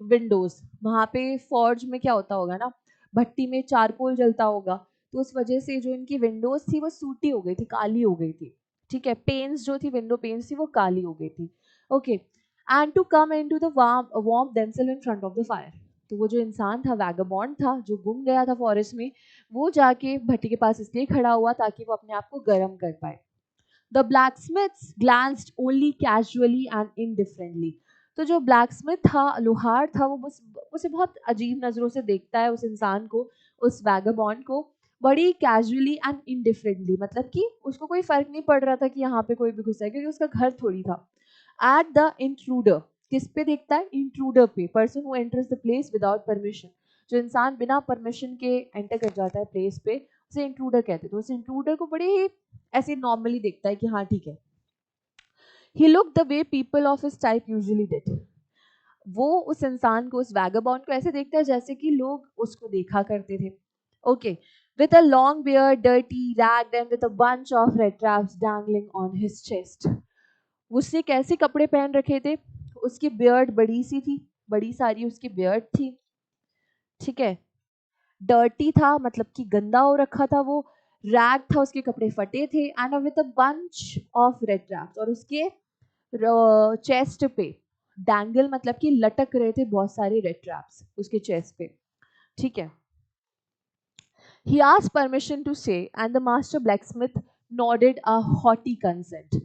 विंडोज। वहां पे फॉर्ज में क्या होता होगा ना, भट्टी में चारकोल जलता होगा, तो उस वजह से जो इनकी विंडोज थी वो सूटी हो गई थी, काली हो गई थी। ठीक है, पेन्स जो थी, विंडो पेन्स थी, वो काली हो गई थी। Okay, and to come into the warm themselves in front of the fire. तो वो जो इंसान था, वैगाबॉन्ड था, जो गुम गया था फॉरेस्ट में, वो जाके भट्टी के पास इसलिए खड़ा हुआ ताकि वो अपने आप को गर्म कर पाए। The blacksmiths glanced only casually and indifferently. तो जो ब्लैकस्मिथ था, लोहार था, वो बस उसे बहुत अजीब नजरों से देखता है, उस इंसान को, उस वैगाबॉन्ड को, बड़ी कैजुअली एंड इनडिफरेंटली, मतलब कि उसको कोई फर्क नहीं पड़ रहा था कि यहाँ पे कोई भी घुसा है, क्योंकि उसका घर थोड़ी था। एट द इंट्रूडर, किस पे देखता है? इंट्रूडर पे, person who enters the place without permission. जो इंसान बिना परमिशन के एंटर कर जाता है प्लेस पे, उसे इंट्रूडर कहते हैं। तो उस इंट्रूडर को बड़े ही ऐसे नॉर्मली देखता है कि हाँ ठीक है। He look the way people of his type usually did. वो उस इंसान को, उस वैगाबॉन्ड को ऐसे देखता है जैसे कि लोग उसको देखा करते थे। Okay, with a long beard, dirty, ragged, and with a bunch of red traps dangling on his chest. उसने कैसे कपड़े पहन रखे थे? उसकी बियर्ड बड़ी सी थी, बड़ी सारी उसकी बियर्ड थी। ठीक है, डर्टी था मतलब कि गंदा हो रखा था वो, रैग था, उसके कपड़े फटे थे, and with a bunch of red traps, और उसके चेस्ट पे डैंगल मतलब कि लटक रहे थे बहुत सारे रेड ट्रैप्स उसके चेस्ट पे। ठीक है, he asked permission to stay and the master blacksmith nodded a haughty consent.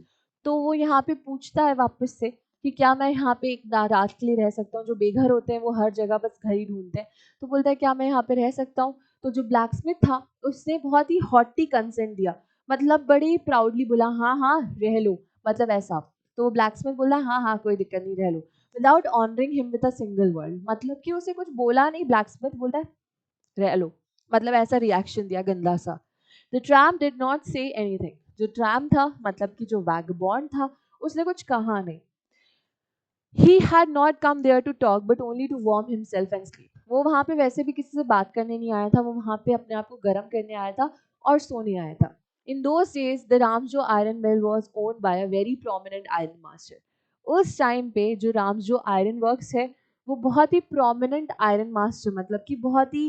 तो वो यहाँ पे पूछता है वापस से कि क्या मैं यहाँ पे एक रात के लिए रह सकता हूँ? जो बेघर होते हैं वो हर जगह बस घर ही ढूंढते हैं, तो बोलता है क्या मैं यहाँ पे रह सकता हूँ? तो जो ब्लैकस्मिथ था उसने बहुत ही हॉटी कंसेंट दिया, मतलब बड़ी प्राउडली बोला हाँ हाँ रह लो, मतलब ऐसा। तो वो ब्लैकस्मिथ बोला हाँ हाँ कोई दिक्कत नहीं रह लो, without honouring him with a single word, मतलब कि उसे कुछ बोला नहीं, ब्लैकस्मिथ बोलता है रह लो, मतलब ऐसा रिएक्शन दिया गंदा सा। The tramp did not say anything. जो ट्रैम्प था मतलब कि जो वैगबॉन्ड था, उसने कुछ कहा नहीं। He had not come there to talk but only to warm himself and sleep. वो वहां पे वैसे भी किसी से बात करने नहीं आया था, वो वहां पे अपने आप को गर्म करने आया था और सोने आया था। In those days the Ramsjo iron mill was owned by a very prominent iron master. उस टाइम पे जो रामजो आयरन वर्क्स है वो बहुत ही प्रोमिनेंट आयरन मास्टर, मतलब कि बहुत ही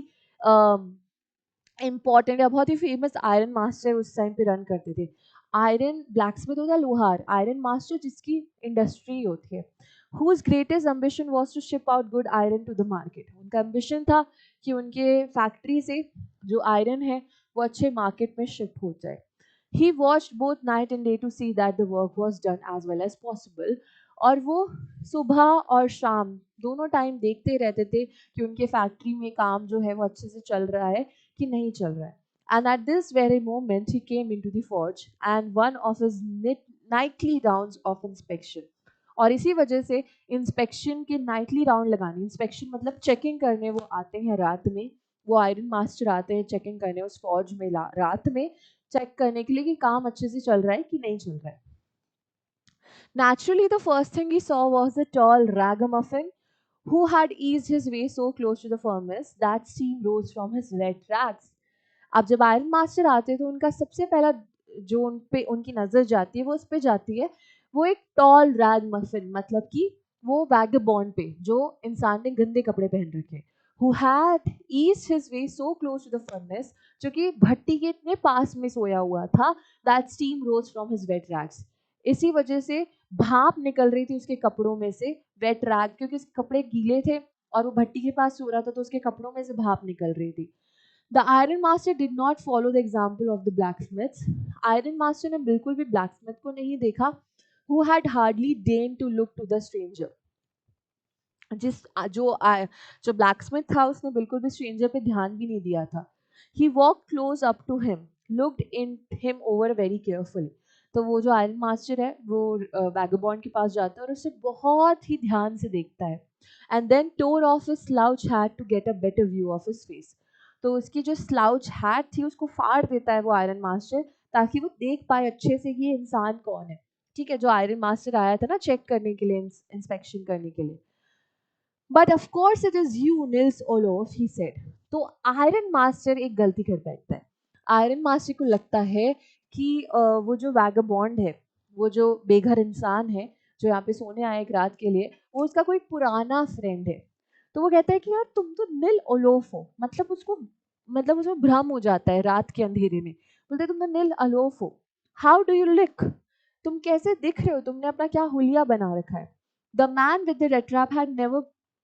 इम्पॉर्टेंट या बहुत ही फेमस आयरन मास्टर उस टाइम पे रन करते थे। आयरन ब्लैकस्मिथ होता है लोहार, आयरन मास्टर जिसकी इंडस्ट्री होती है। Whose greatest ambition was to ship out good iron to the market. उनका एम्बिशन था कि उनके फैक्ट्री से जो आयरन है वो अच्छे मार्केट में शिप हो जाए। He watched both night and day to see that the work was done as well as possible. और वो सुबह और शाम दोनों टाइम देखते रहते थे कि उनके फैक्ट्री में काम जो है वो अच्छे से चल रहा है कि नहीं चल रहा है। And at this very moment, he came into the forge and one of his nightly rounds of inspection. और इसी वजह से इंस्पेक्शन के नाइटली राउंड लगाने, इंस्पेक्शन मतलब चेकिंग करने वो आते हैं रात में, वो आयरन मास्टर आते हैं चेकिंग करने उस फॉर्ज में रात में, चेक करने के लिए कि काम अच्छे से चल रहा है कि नहीं चल रहा है। Naturally, the first thing he saw was a tall ragamuffin who had eased his way so close to the furnace that steam rose from his red rags. अब जब आयरन मास्टर आते हैं तो उनका सबसे पहला जो उन पे उनकी नजर जाती है वो उस पे जाती है, वो एक टॉल रैग मफिन, मतलब कि वो वैगबॉन्ड पे जो इंसान ने गंदे कपड़े पहन रखे, who had eased his way so close to the furnace, जो कि भट्टी के इतने पास में सोया हुआ था, that steam rose from his wet rags। इसी वजह से भाप निकल रही थी उसके कपड़ों में से, वेट रैग, क्योंकि उसके कपड़े गीले थे और वो भट्टी के पास सो रहा था तो उसके कपड़ों में से भाप निकल रही थी। The Iron Master did not follow the example of the blacksmiths. Iron Master ने बिल्कुल भी blacksmith को नहीं देखा, who had hardly deigned to look to the stranger. जिस जो blacksmith था उसने बिल्कुल भी stranger पे ध्यान भी नहीं दिया था. He walked close up to him, looked in him over very carefully. तो वो जो आयरन मास्टर है वो वैगबॉन्ड के पास जाता है और उसे बहुत ही ध्यान से देखता है, and then tore off his slouch hat to get a better view of his face. तो उसकी जो स्लाउच हैट थी उसको फाड़ देता है वो आयरन मास्टर, ताकि वो देख पाए अच्छे से कि ये इंसान कौन है। ठीक है, जो आयरन मास्टर आया था ना चेक करने के लिए, इंस्पेक्शन करने के लिए. But of course it is you Nils Olaf, he said. तो आयरन मास्टर एक गलती कर बैठता है. आयरन मास्टर को लगता है कि वो जो वैगाबॉन्ड है, वो जो बेघर इंसान है जो यहाँ पे सोने आया एक रात के लिए, वो उसका कोई पुराना फ्रेंड है. तो वो कहता है कि यार तुम तो निल ओलोफ हो. मतलब उसको भ्रम हो जाता है रात के अंधेरे में. बोलते तुम तो निल ओलोफ हो. हाउ डू यू लुक, तुम कैसे दिख रहे हो, तुमने अपना क्या हुलिया बना रखा है. The man with the red trap had never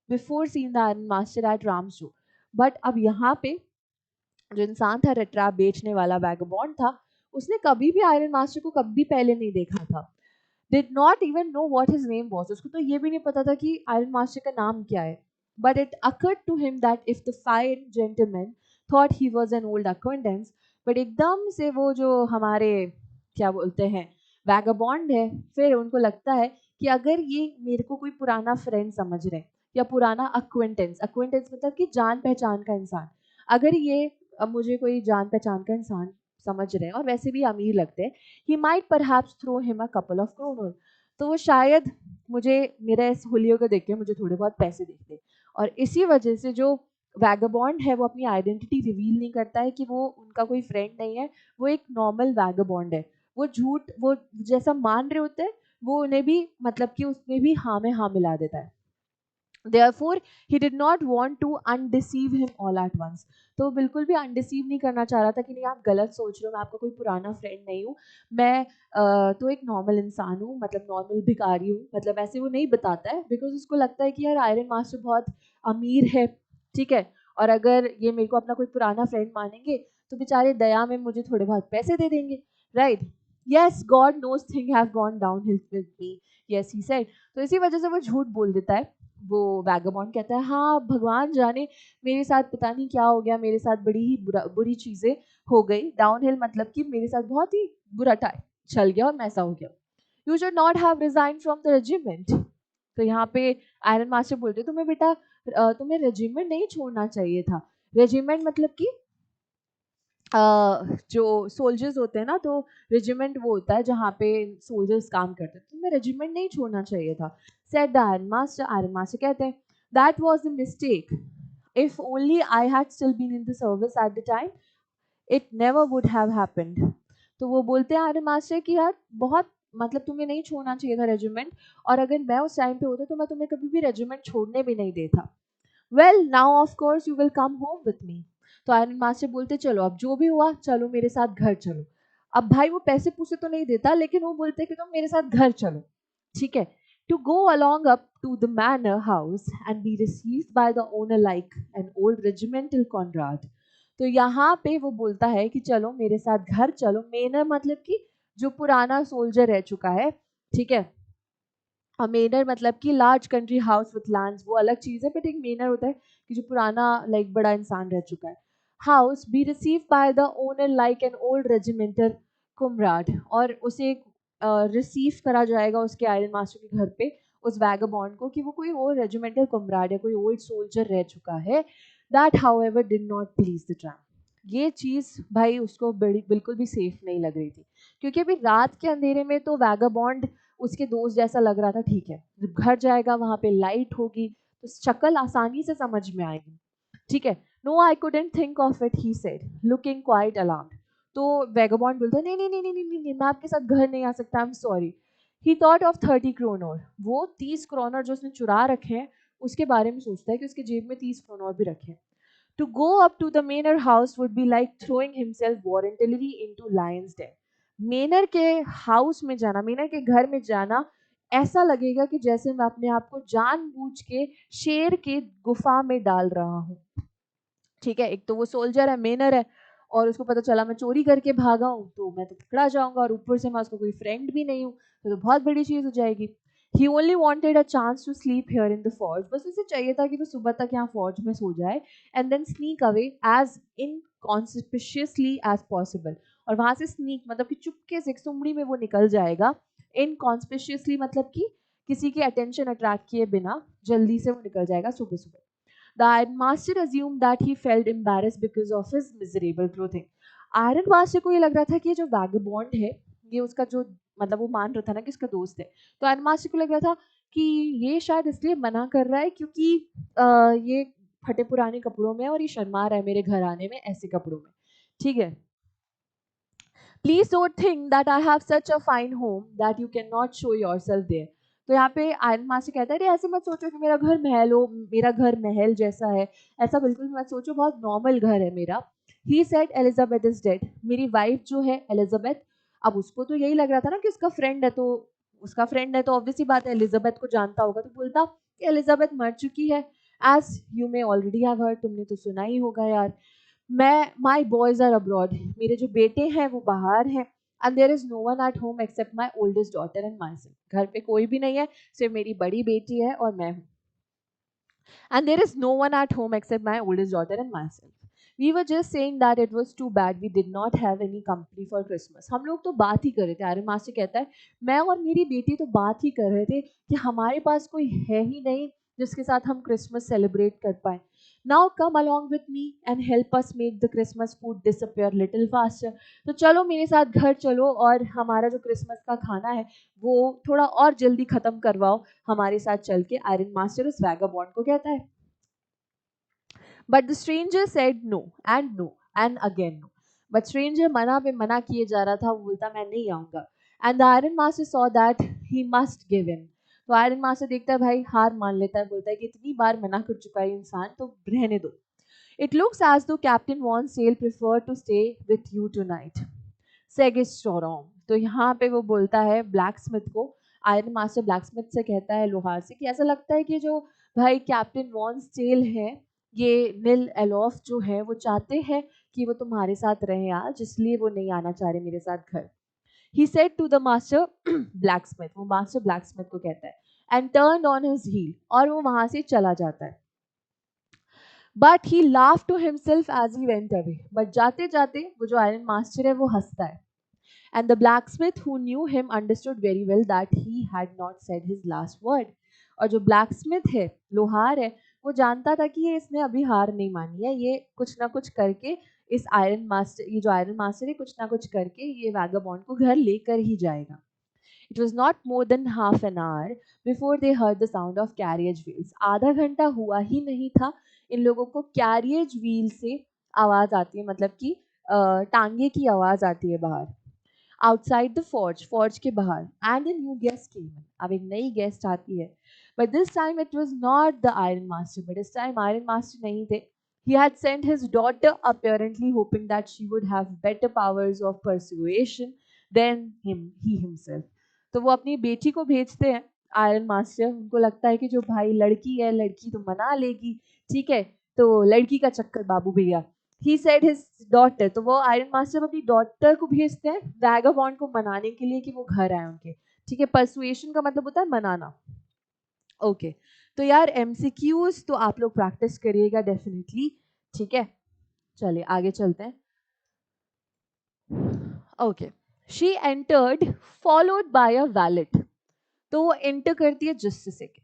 before seen the iron master at Ramsjo. But अब यहाँ पे जो इंसान था रेड ट्रैप बेचने वाला वैगबॉन्ड था, उसने कभी भी आयरन मास्टर को कभी पहले नहीं देखा था. Did not even know what his name was. उसको तो ये भी नहीं पता था कि आयरन मास्टर का नाम क्या है. But it occurred to him that if the fine gentleman thought he was an old acquaintance. But एकदम से वो जो हमारे क्या बोलते हैं वैगबॉन्ड है, फिर उनको लगता है कि अगर ये मेरे को कोई पुराना फ्रेंड समझ रहे हैं या पुराना अक्वेंटेंस, अक्वेंटेंस मतलब कि जान पहचान का इंसान, अगर ये मुझे कोई जान पहचान का इंसान समझ रहे हैं और वैसे भी अमीर लगते हैं, he might perhaps throw him a couple of kronor. तो वो शायद मुझे मेरे इस हुलियो को देख के मुझे थोड़े बहुत पैसे देते. और इसी वजह से जो वैगबॉन्ड है वो अपनी आइडेंटिटी रिवील नहीं करता है कि वो उनका कोई फ्रेंड नहीं है, वो एक नॉर्मल वैगबॉन्ड है. वो झूठ वो जैसा मान रहे होते हैं वो उन्हें भी मतलब कि उसमें भी हाँ में हाँ मिला देता है. Therefore, he did not want to undeceive him all at once. तो वो बिल्कुल भी अनडिसीव नहीं करना चाह रहा था कि नहीं आप गलत सोच रहे हो, मैं आपका कोई पुराना फ्रेंड नहीं हूँ, मैं तो एक नॉर्मल इंसान हूँ, मतलब नॉर्मल भिखारी हूँ, मतलब ऐसे वो नहीं बताता है. बिकॉज उसको लगता है कि यार आयरन मास्टर बहुत अमीर है, ठीक है, और अगर ये मेरे को अपना कोई पुराना फ्रेंड मानेंगे तो बेचारे दया में मुझे थोड़े बहुत पैसे दे देंगे, right. Yes, God knows thing have gone downhill with me, yes he said. तो इसी वजह से वो झूठ बोल देता है. वो वैगबॉन्ड कहता है हाँ भगवान जाने मेरे साथ पता नहीं क्या हो गया, मेरे साथ बड़ी ही बुरी चीजें हो गई. डाउनहिल मतलब कि मेरे साथ बहुत ही बुरा टाइम चल गया और मैं ऐसा हो गया. You should not have resign from the regiment. तो यहाँ पे आयरन मास्टर बोलते तुम्हें बेटा तुम्हें रेजिमेंट नहीं छोड़ना चाहिए था. रेजिमेंट मतलब कि जो सोल्जर्स होते हैं ना, तो रेजिमेंट वो होता है जहाँ पे सोल्जर्स काम करते हैं. तुम्हें रेजिमेंट नहीं छोड़ना चाहिए था. Said the iron master. Iron master कहते हैं that was the mistake. If only I had still been in the service at the time it never would have happened. तो वो बोलते हैं आयरन मास्टर कि यार बहुत मतलब तुम्हें नहीं छोड़ना चाहिए था रेजिमेंट, और अगर मैं उस टाइम पे होता तो मैं तुम्हें कभी भी रेजिमेंट छोड़ने भी नहीं देता. Well now of course you will come home with me. तो आयरन मास्टर बोलते चलो अब जो भी हुआ चलो मेरे साथ घर चलो. अब भाई वो पैसे पूसे तो नहीं देता, लेकिन वो बोलते कि तुम मेरे साथ घर चलो, ठीक है. To go along up to the manor house and be received by the owner like an old regimental comrade. तो यहाँ पे वो बोलता है कि चलो मेरे साथ घर चलो. मेनर मतलब कि जो पुराना सोल्जर रह चुका है, ठीक है. मेनर मतलब कि large country house with lands, वो अलग चीज़ है. बट एक मेनर होता है कि जो पुराना लाइक बड़ा इंसान रह चुका है. House be receive by the owner like an old regimental comrade. और उसे रिसीव करा जाएगा उसके आयरन मास्टर के घर पे उस वैगबॉन्ड को कि वो कोई और रेजिमेंटल कुमराड है, कोई ओल्ड सोल्जर रह चुका है. That however did not please the tramp. ये चीज़ भाई उसको बिल्कुल भी सेफ नहीं लग रही थी, क्योंकि अभी रात के अंधेरे में तो वैगबॉन्ड उसके दोस्त जैसा लग रहा था. ठीक है, जब घर जाएगा वहां पे लाइट होगी तो शक्ल आसानी से समझ में आएगी, ठीक है. No I couldn't think of it, he said looking quite alarmed. तो वेगोबॉन्ड बोलता है नहीं नहीं नहीं नहीं नहीं नहीं, मैं आपके साथ घर नहीं आ सकता, I am sorry. He thought of 30 kronor. वो 30 क्रोनर जो उसने चुरा रखे हैं उसके बारे में सोचता है कि उसके जेब में 30 क्रोनर भी रखे हैं. To go up to the manor house would be like throwing himself voluntarily into lion's den. मेनर के हाउस में जाना, मेनर के घर में जाना, ऐसा लगेगा कि जैसे मैं अपने आप को जानबूझ के शेर के गुफा में डाल रहा हूँ, ठीक है. एक तो वो सोल्जर है, मेनर है, और उसको पता चला मैं चोरी करके भागा हूँ तो मैं तो पकड़ा जाऊंगा, और ऊपर से मैं उसको कोई फ्रेंड भी नहीं हूँ, तो बहुत बड़ी चीज हो जाएगी. He only wanted a chance to sleep here in the forge. बस उसे चाहिए था कि वो सुबह तक यहाँ फॉर्ज में सो जाए and then sneak away as inconspicuously as possible. और वहां से स्नीक मतलब कि चुपके से सुमड़ी में वो निकल जाएगा. इनकॉन्स्पिशियसली मतलब कि किसी की अटेंशन अट्रैक्ट किए बिना जल्दी से वो निकल जाएगा सुबह सुबह. The Iron Master assumed that he felt embarrassed because of his miserable clothing. Iron master को ये लग रहा था कि ये जो वैगबॉन्ड है, ये उसका जो मतलब वो मान रहा था ना कि उसका दोस्त है, तो आयरन मास्टर को लग रहा था कि ये शायद इसलिए मना कर रहा है क्योंकि ये फटे पुराने कपड़ों में और ये शर्मा रहा है मेरे घर आने में ऐसे कपड़ों में, ठीक है। Please don't think that I have such a fine home that you can not show yourself there. तो यहाँ पे आयरन मास्टर कहता है, अरे ऐसे मत सोचो कि मेरा घर महल हो, मेरा घर महल जैसा है, ऐसा बिल्कुल मत सोचो, बहुत नॉर्मल घर है मेरा। He said Elizabeth is dead, मेरी वाइफ जो है एलिजाबेथ, अब उसको तो यही लग रहा था ना कि उसका फ्रेंड है, तो उसका फ्रेंड है तो ऑब्वियसली बात है एलिजाबेथ को जानता होगा, तो बोलता कि एलिजाबेथ मर चुकी है। As you may already have heard, तुमने तो सुना ही होगा यार। मैं माई बॉयज आर अब्रॉड, मेरे जो बेटे हैं वो बाहर हैं। And there is no one at home except my oldest daughter and myself, घर पे कोई भी नहीं है, सिर्फ मेरी बड़ी बेटी है और मैं हूँ। And there is no one at home except my oldest daughter and myself. We were just saying that it was too bad we did not have any company for Christmas. हम लोग तो बात ही कर रहे थे, Aryan master कहता है, मैं और मेरी बेटी तो बात ही कर रहे थे कि हमारे पास कोई है ही नहीं जिसके साथ हम क्रिसमस सेलिब्रेट कर पाए। Now come along with me and help us make the Christmas food disappear little faster. तो चलो मेरे साथ घर चलो और हमारा जो क्रिसमस का खाना है वो थोड़ा और जल्दी खत्म करवाओ हमारे साथ चल के, आयरन मास्टर उस वैगाबॉन्ड को कहता है। But the stranger said no and again no. But stranger मना पे मना किए जा रहा था, वो बोलता मैं नहीं आऊंगा। And the iron master saw that he must give in. तो आयरन मास्टर देखता है भाई हार मान लेता है, बोलता है कि इतनी बार मना कर चुका है इंसान तो रहने दो। It looks as though captain von Stahle prefer to stay with you tonight सेगिस शोरोम। तो यहाँ पे वो बोलता है ब्लैक स्मिथ को, आयरन मास्टर ब्लैक स्मिथ से कहता है लोहार से कि ऐसा लगता है कि जो भाई कैप्टन वॉन स्टेल है, ये नील एलोफ जो है वो चाहते हैं कि वो तुम्हारे साथ रहे आज, इसलिए वो नहीं आना चाह रहे मेरे साथ घर। He said to the master blacksmith, वो मास्टर ब्लैक स्मिथ को कहता है, and turn on his heel, और वो वहां से चला जाता है। But he laugh to himself as he went away, but जाते जाते वो जो आयरन मास्टर है वो हंसता है। And the blacksmith who knew him understood very well that he had not said his last word. और जो blacksmith है, लोहार है, वो जानता था कि ये इसने अभी हार नहीं मानी है, ये कुछ ना कुछ करके इस आयरन मास्टर, ये जो आयरन मास्टर है, कुछ ना कुछ करके ये वैगाबॉन्ड को घर लेकर ही जाएगा। It was not more than half an hour before they heard the sound of carriage wheels. आधा घंटा हुआ ही नहीं था, इन लोगों को carriage wheel से आवाज आती है, मतलब कि टांगे की आवाज आती है बाहर। आउटसाइड द फॉर्ज, फॉर्ज के बाहर, and a new guest came in, अब एक नई गेस्ट आती है। But this time it was not the Iron Master, but this time Iron Master नहीं थे। He had sent his daughter apparently hoping that she would have better powers of persuasion than he himself। तो वो अपनी बेटी को भेजते हैं iron master, उनको लगता है कि जो भाई लड़की है, लड़की तो मना लेगी, ठीक है, तो लड़की का चक्कर बाबू भैया। ही सेड हिज डॉटर, तो वो आयरन मास्टर अपनी डॉटर को भेजते हैं वैगाबॉन्ड को मनाने के लिए कि वो घर आए उनके, ठीक है। परसुएशन का मतलब होता है मनाना। ओके तो यार एमसीक्यूज तो आप लोग प्रैक्टिस करिएगा डेफिनेटली, ठीक है। चलिए आगे चलते हैं। Okay, she entered followed by a wallet. तो वो एंटर करती है, just a second.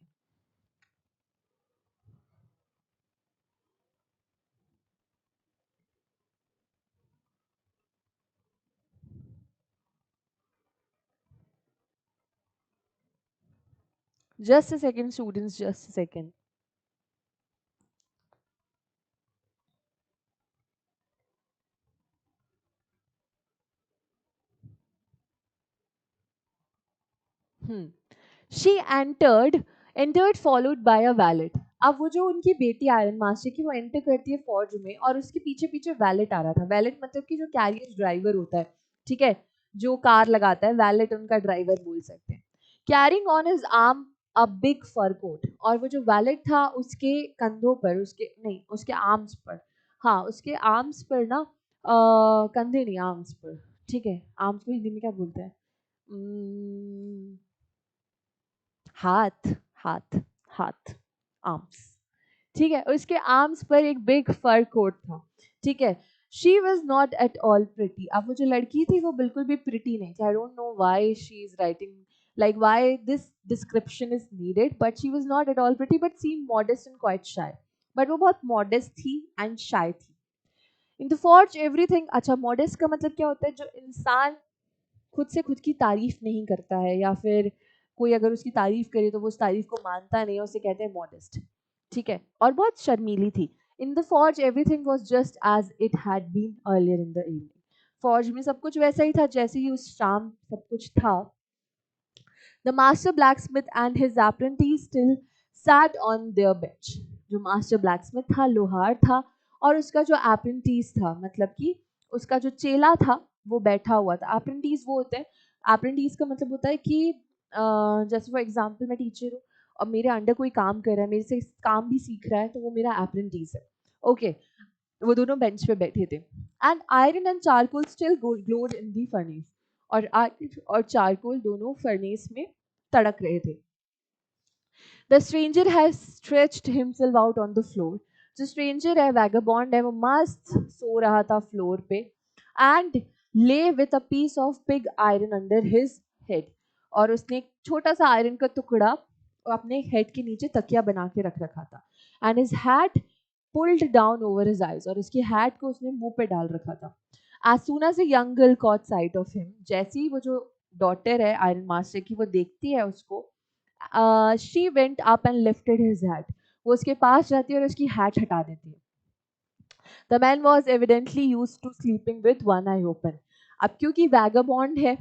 Just a second students, just a second. She entered followed by a wallet. अब वो जो उनकी बेटी आयरन मास्टर की, वो एंटर करती है फौज में और उसके पीछे पीछे वैलेट आ रहा था। वैलेट मतलब कि जो कैरियर ड्राइवर होता है, ठीक है, जो कार लगाता है, वैलेट उनका ड्राइवर बोल सकते हैं। Carrying on his arm a big fur coat, और वो जो वैलेट था उसके कंधों पर, उसके नहीं उसके आर्म्स पर, हाँ उसके आर्म्स पर ना, कंधे नहीं आर्म्स पर, ठीक है। आर्म्स को हिंदी में क्या बोलते हैं? हाथ, हाथ, हाथ, आर्म्स, ठीक है। उसके आर्म्स पर एक बिग फर कोट था, ठीक है। She was not at all pretty. अब वो जो लड़की थी वो बिल्कुल भी प्रिटी नहीं थी। I don't know why she is writing, like why this description is needed, but she was not at all pretty but seemed modest and quite shy। but वो बहुत modest थी and shy थी। in the forge everything, अच्छा modest का मतलब क्या होता है? जो इंसान खुद से खुद की तारीफ नहीं करता है, या फिर कोई अगर उसकी तारीफ करे तो वो उस तारीफ को मानता नहीं है, उसे कहते हैं मॉडेस्ट, ठीक है। और बहुत शर्मीली थी। In the forge everything was just as it had been earlier in the evening. Forge में सब कुछ वैसा ही था जैसे ही उस शाम सब कुछ था। The master blacksmith and his apprentice still sat on their bench। जो मास्टर ब्लैकस्मिथ था, लोहार था, और उसका जो apprentice था, मतलब कि उसका जो चेला था, वो बैठा हुआ था। apprentice वो होते हैं, apprentice का मतलब होता है कि जैसे फॉर एग्जांपल मैं टीचर हूँ और मेरे अंडर कोई काम कर रहा है, मेरे से काम भी सीख रहा है, तो वो मेरा apprentice है। ओके, वो दोनों बेंच पे बैठे थे। And iron and charcoal still glowed in the furnace. और आयरन और चारकोल दोनों फर्नेस में तड़क रहे थे। The stranger has stretched himself out on the floor. जो स्ट्रेंजर है, वैगाबॉन्ड है, वो मस्त सो रहा था फ्लोर पे। And lay with a piece of pig iron under his head. और उसने एक छोटा सा आयरन का टुकड़ा अपने हेड के नीचे तकिया बना के रख रखा था। And his hat pulled down over his eyes। और उसकी हैट को उसने मुंह पे डाल रखा था। As soon as a young girl caught sight of him, जैसे ही वो जो डॉटर है आयरन मास्टर की वो देखती है उसको, she went up and lifted his hat। वो उसके पास जाती है और उसकी हैट हटा देती है। The man was evidently used to sleeping with one eye open। अब क्योंकि वैगाबॉन्ड है,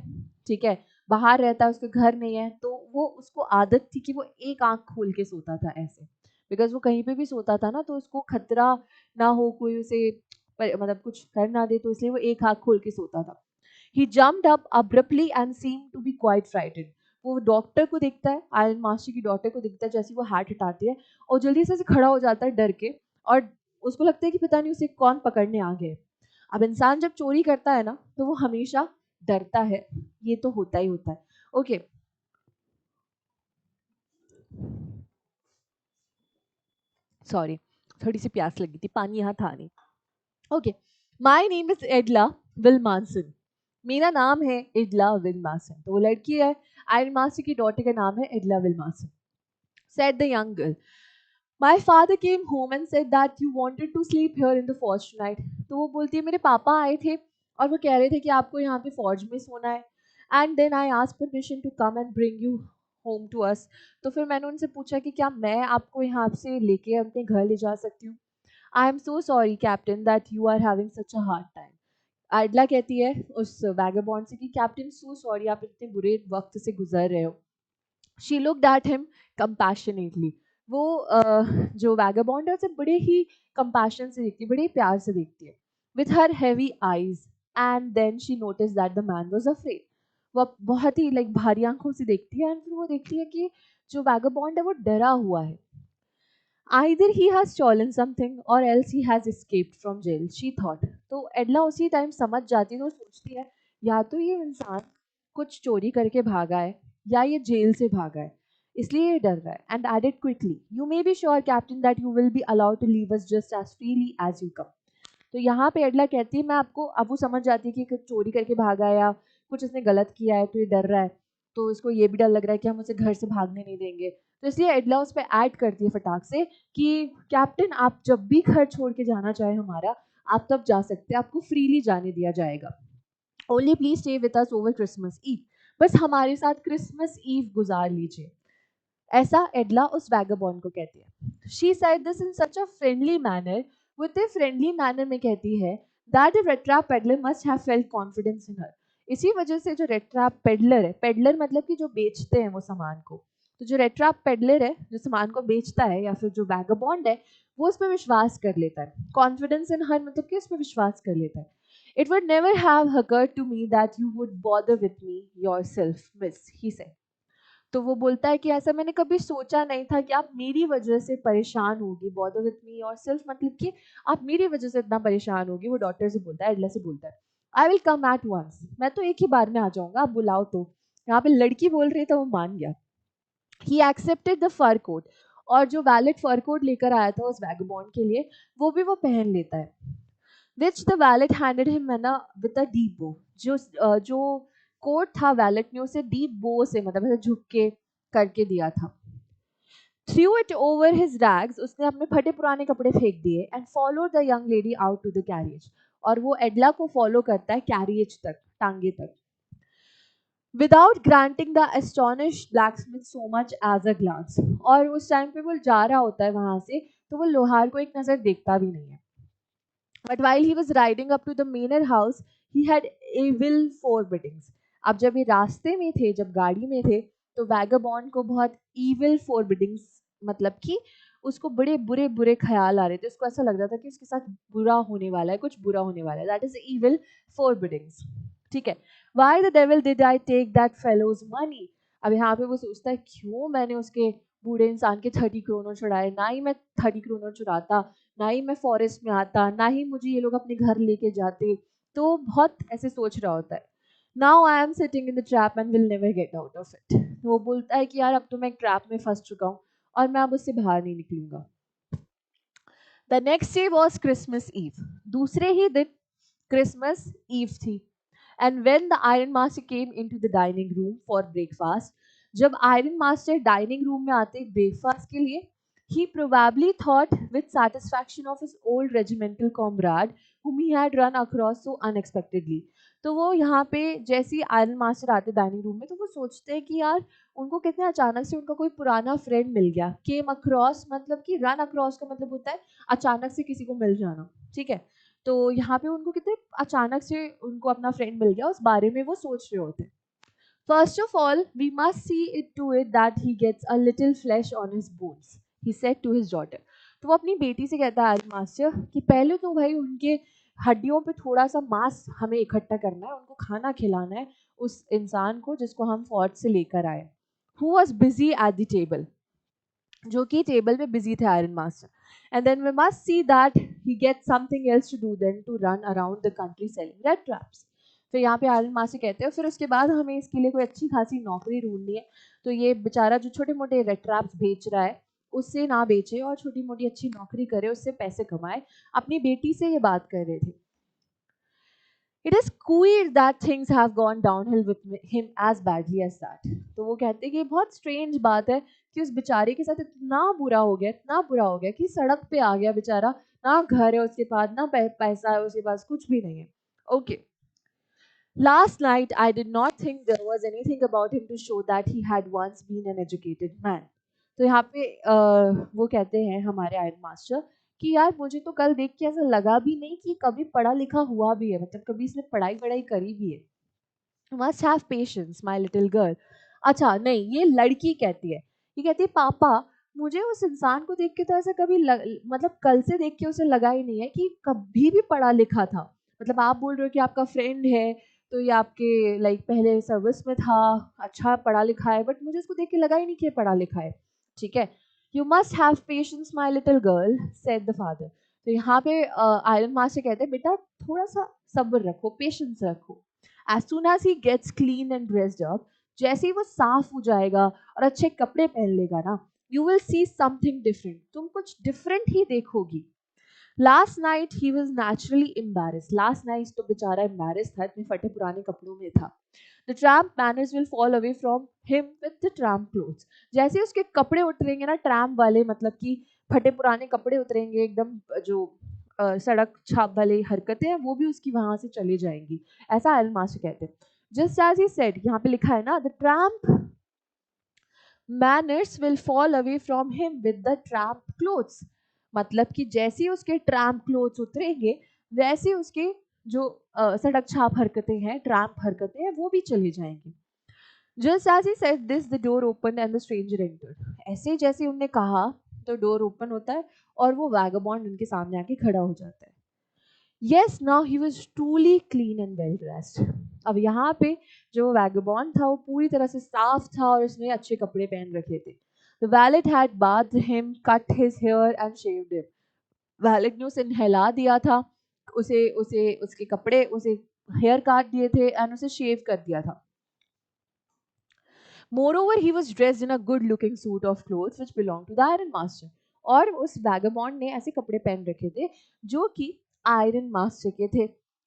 ठीक है, बाहर रहता है, उसका घर नहीं है, तो वो उसको आदत थी कि वो एक आंख खोल के सोता था ऐसे। बिकॉज वो कहीं पे भी सोता था ना, तो उसको खतरा ना हो, कोई उसे मतलब कुछ कर ना दे, तो इसलिए वो एक आंख खोल के सोता था। He jumped up abruptly and seemed to be quite frightened। वो डॉक्टर को देखता है, आयरन मास्टर की डॉटर को देखता है, जैसे वो हैट हटाती है, और जल्दी से खड़ा हो जाता है डर के। और उसको लगता है कि पता नहीं उसे कौन पकड़ने आ गए। अब इंसान जब चोरी करता है ना, तो वो हमेशा डरता है, ये तो होता ही होता है। ओके, सॉरी, थोड़ी सी प्यास लगी थी, पानी यहाँ था नहीं। Okay, my name is एडला विल्मानसन। मेरा नाम है एडला विल्मासन। तो वो लड़की है, आयरन मास्टर की डॉटर का नाम है एडला विल्मासन। Said the young girl, My father came home and said that you wanted to sleep here in the forge tonight। तो वो बोलती है मेरे पापा आए थे और वो कह रहे थे कि आपको यहाँ पे फॉर्ज में सोना है। And then I ask permission to come and bring you home to us. तो फिर मैंने उनसे पूछा कि क्या मैं आपको यहाँ से लेके अपने घर ले जा सकती हूँ। I am so sorry captain that you are having such a hard time. Edla कहती है उस वैगाबॉन्ड से कि कैप्टन सो सॉरी, आप इतने बुरे वक्त से गुजर रहे हो। She looked at him compassionately. वो जो वैगाबॉन्ड है उसे बड़े ही कंपैशन से देखती है, बड़े ही प्यार से देखती है, with her heavy eyes. And then she notice that the man was afraid. वो बहुत ही लाइक भारी आंखों से देखती है, एंड फिर वो देखती है कि जो वैगाबॉन्ड है वो डरा हुआ है। Either he has stolen something or else he has escaped from jail, she thought। तो एडला उसी टाइम समझ जाती है, तो सोचती है या तो ये इंसान कुछ चोरी करके भागा है या ये जेल से भागा है, इसलिए ये डर रहा है। And added quickly, you may be sure captain that you will be allowed to leave us just as freely as you come. तो यहाँ पे एडला कहती है मैं आपको, अब वो समझ जाती है कि कुछ चोरी करके भागा है या कुछ इसने गलत किया है, तो ये डर रहा है, तो इसको ये भी डर लग रहा है कि हम उसे घर से भागने नहीं देंगे। तो इसलिए एडला उस पर ऐड करती है फटाक से कि कैप्टन आप जब भी घर छोड़ के जाना चाहे हमारा, आप तब जा सकते हैं, आपको फ्रीली जाने दिया जाएगा। Only please stay with us over Christmas Eve. बस हमारे साथ क्रिसमस ईव गुजार लीजिए। ऐसा एडला उस वैगाबॉन्ड को कहती है। She said this in such a friendly manner. वो इतने फ्रेंडली मैनर में कहती है that the red trap peddler must have felt confidence in her. इसी वजह से जो रेड ट्रैप पेडलर है, पेडलर मतलब कि जो बेचते हैं वो सामान को, तो जो रेड ट्रैप पेडलर है जो सामान को बेचता है, या फिर जो वैगाबॉन्ड है, वो उस पर विश्वास कर लेता है। कॉन्फिडेंस इन हर मतलब कि उस पर विश्वास कर लेता है। It would never have occurred to me that you would bother with me yourself, miss, he said। तो वो बोलता है कि ऐसा मैंने कभी सोचा नहीं था कि आप मेरी वजह से परेशान होगी। बॉदर विथ मी और सिर्फ मतलब कि आप मेरी वजह से इतना परेशान होगी। वो डॉक्टर से बोलता है, एडला से बोलता है, I will come at once. मैं तो एक ही बार में आ जाऊंगा, आप बुलाओ तो। यहाँ पे लड़की बोल रही था, वो मान गया। He accepted the fur coat. और जो वैलेट फर कोट लेकर आया था उस वैगबॉन्ड के लिए, वो भी वो पहन लेता है। Which the wallet handed him with a deep बो। जो कोट था वैलेट ने उसे डीप बो से, मतलब ऐसे झुक के करके दिया था। Threw it over his rags, उसने अपने फटे पुराने कपड़े फेंक दिए। And follow the young lady out to the carriage. और वो एडला को फॉलो करता है कैरियज तक, टांगे तक। Without granting the astonished blacksmith so much as a glance. और उस टाइम पे वो जा रहा होता है वहां से, तो वो लोहार को एक नजर देखता भी नहीं है। But while he was riding up to the manor house, he had evil forebodings. अब जब ये रास्ते में थे, जब गाड़ी में थे, तो वैगाबॉन्ड को बहुत evil forebodings, मतलब कि उसको बड़े बुरे बुरे ख्याल आ रहे थे। उसको ऐसा लग रहा था कि उसके साथ बुरा होने वाला है, कुछ बुरा होने वाला है। That is evil forebodings। ठीक है। Why the devil did I take that fellow's money? अब यहाँ पे वो सोचता है क्यों मैंने उसके बूढ़े इंसान के 30 करोड़ चुराए, ना ही मैं 30 करोड़ चुराता, ना ही मैं फॉरेस्ट में आता, ना ही मुझे ये लोग अपने घर लेके जाते। तो बहुत ऐसे सोच रहा होता है। Now I am sitting in the trap and will never get out of it. वो बोलता है कि यार अब तो मैं एक ट्रैप में फंस चुका हूँ और मैं अब उससे बाहर नहीं निकलूंगा। The next day was Christmas Eve. दूसरे ही दिन क्रिसमस ईव थी। And when the Iron Master came into the dining room for breakfast, जब आयरन मास्टर डाइनिंग रूम में आते ब्रेकफास्ट के लिए, he probably thought with satisfaction of his old regimental comrade whom he had run across so unexpectedly। तो वो यहाँ पे जैसे ही आयरन मास्टर आते डाइनिंग रूम में, तो वो सोचते हैं कि यार उनको कितने अचानक से उनका कोई पुराना फ्रेंड मिल गया। केम अक्रॉस मतलब कि रन अक्रॉस का मतलब होता है अचानक से किसी को मिल जाना। ठीक है। तो यहाँ पे उनको कितने अचानक से उनको अपना फ्रेंड मिल गया, उस बारे में वो सोच रहे होते हैं। First of all we must see it to it that he gets a little flesh on his bones, he said to his daughter. तो वो अपनी बेटी से कहता है मास्टर कि पहले तो भाई उनके हड्डियों पे थोड़ा सा मांस हमें इकट्ठा करना है, उनको खाना खिलाना है, उस इंसान को जिसको हम फौज से लेकर आए। Who was busy at the table, जो कि टेबल पे बिजी थे iron master. And then we must see that he get something else to do than to run around the country selling red traps. फिर यहाँ पे iron master कहते हैं फिर उसके बाद हमें इसके लिए कोई अच्छी खासी नौकरी ढूंढनी है। तो ये बेचारा जो छोटे मोटे रेड ट्रैप्स बेच रहा है, उससे ना बेचे और छोटी मोटी अच्छी नौकरी करे, उससे पैसे कमाए। अपनी बेटी से ये बात कर रहे थे। It is queer that things have gone downhill with him as badly as that। तो वो कहते हैं कि बहुत स्ट्रेंज बात है कि उस बेचारे के साथ इतना बुरा हो गया, इतना बुरा हो गया कि सड़क पे आ गया बेचारा। ना घर है उसके पास, ना पैसा है उसके पास, कुछ भी नहीं है। Okay. Last night, I did not think there was anything about him to show that he had once been an educated man। तो यहाँ पे वो कहते हैं हमारे आयरन मास्टर कि यार मुझे तो कल देख के ऐसा लगा भी नहीं कि कभी पढ़ा लिखा हुआ भी है, मतलब कभी इसने पढ़ाई वढ़ाई करी भी है। Must have patience my little girl. अच्छा नहीं, ये लड़की कहती है। ये कहती है पापा मुझे उस इंसान को देख के तो ऐसा कभी मतलब कल से देख के उसे लगा ही नहीं है कि कभी भी पढ़ा लिखा था। मतलब आप बोल रहे हो कि आपका फ्रेंड है, तो ये आपके लाइक पहले सर्विस में था, अच्छा पढ़ा लिखा है, बट मुझे इसको देख के लगा ही नहीं कि ये पढ़ा लिखा है। ठीक है। You must have patience my little girl said the father. तो यहाँ पे आयरन मास्टर कहते हैं बेटा थोड़ा सा सब्र रखो, पेशेंस रखो। As soon as he gets clean and dressed up, जैसे ही वो साफ हो जाएगा और अच्छे कपड़े पहन लेगा ना, you will see something different। तुम कुछ different he देखोगी। Last night he was naturally embarrassed। Last night तो बेचारा embarrassed था, इतने फटे पुराने कपड़ों में था। The tramp manners will fall away from him with the tramp clothes। जैसे ही उसके कपड़े उतरेंगे ना ट्रैम्प वाले, मतलब कि फटे पुराने कपड़े उतरेंगे एकदम, जो सड़क छाप वाली हरकतें हैं वो भी उसकी वहां से चली जाएंगी। ऐसा एलन मास्टर कहते हैं। जस्ट एज ही सेड, यहाँ पे लिखा है ना the tramp manners will fall away from him with the tramp clothes. मतलब कि जैसे ही उसके ट्रैम्प क्लोथ्स उतरेंगे, वैसे उसके जो सड़क छाप हरकतें हैं, ट्रैम्प हरकतें हैं, वो भी चली जाएंगी। Just as he said this the door open and the stranger entered. ऐसे जैसे उन्होंने कहा तो डोर ओपन होता है और वो वैगाबॉन्ड उनके सामने आके खड़ा हो जाता है। Yes, now he was truly clean and well dressed। अब यहाँ पे जो वैगबॉन्ड था वो पूरी तरह से साफ था और उसने अच्छे कपड़े पहन रखे थे। The valet had bathed him, cut his hair and shaved him। Wallet ने उसे नहला दिया था, उसे उसे उसके कपड़े, उसे हेयर काट दिए थे एंड उसे शेव कर दिया था। Moreover, he was dressed in a good-looking suit of clothes which belonged to the Iron Master। और उस वैगबॉन्ड ने ऐसे कपड़े पहन रखे थे जो कि आयरन मास्टर के थे।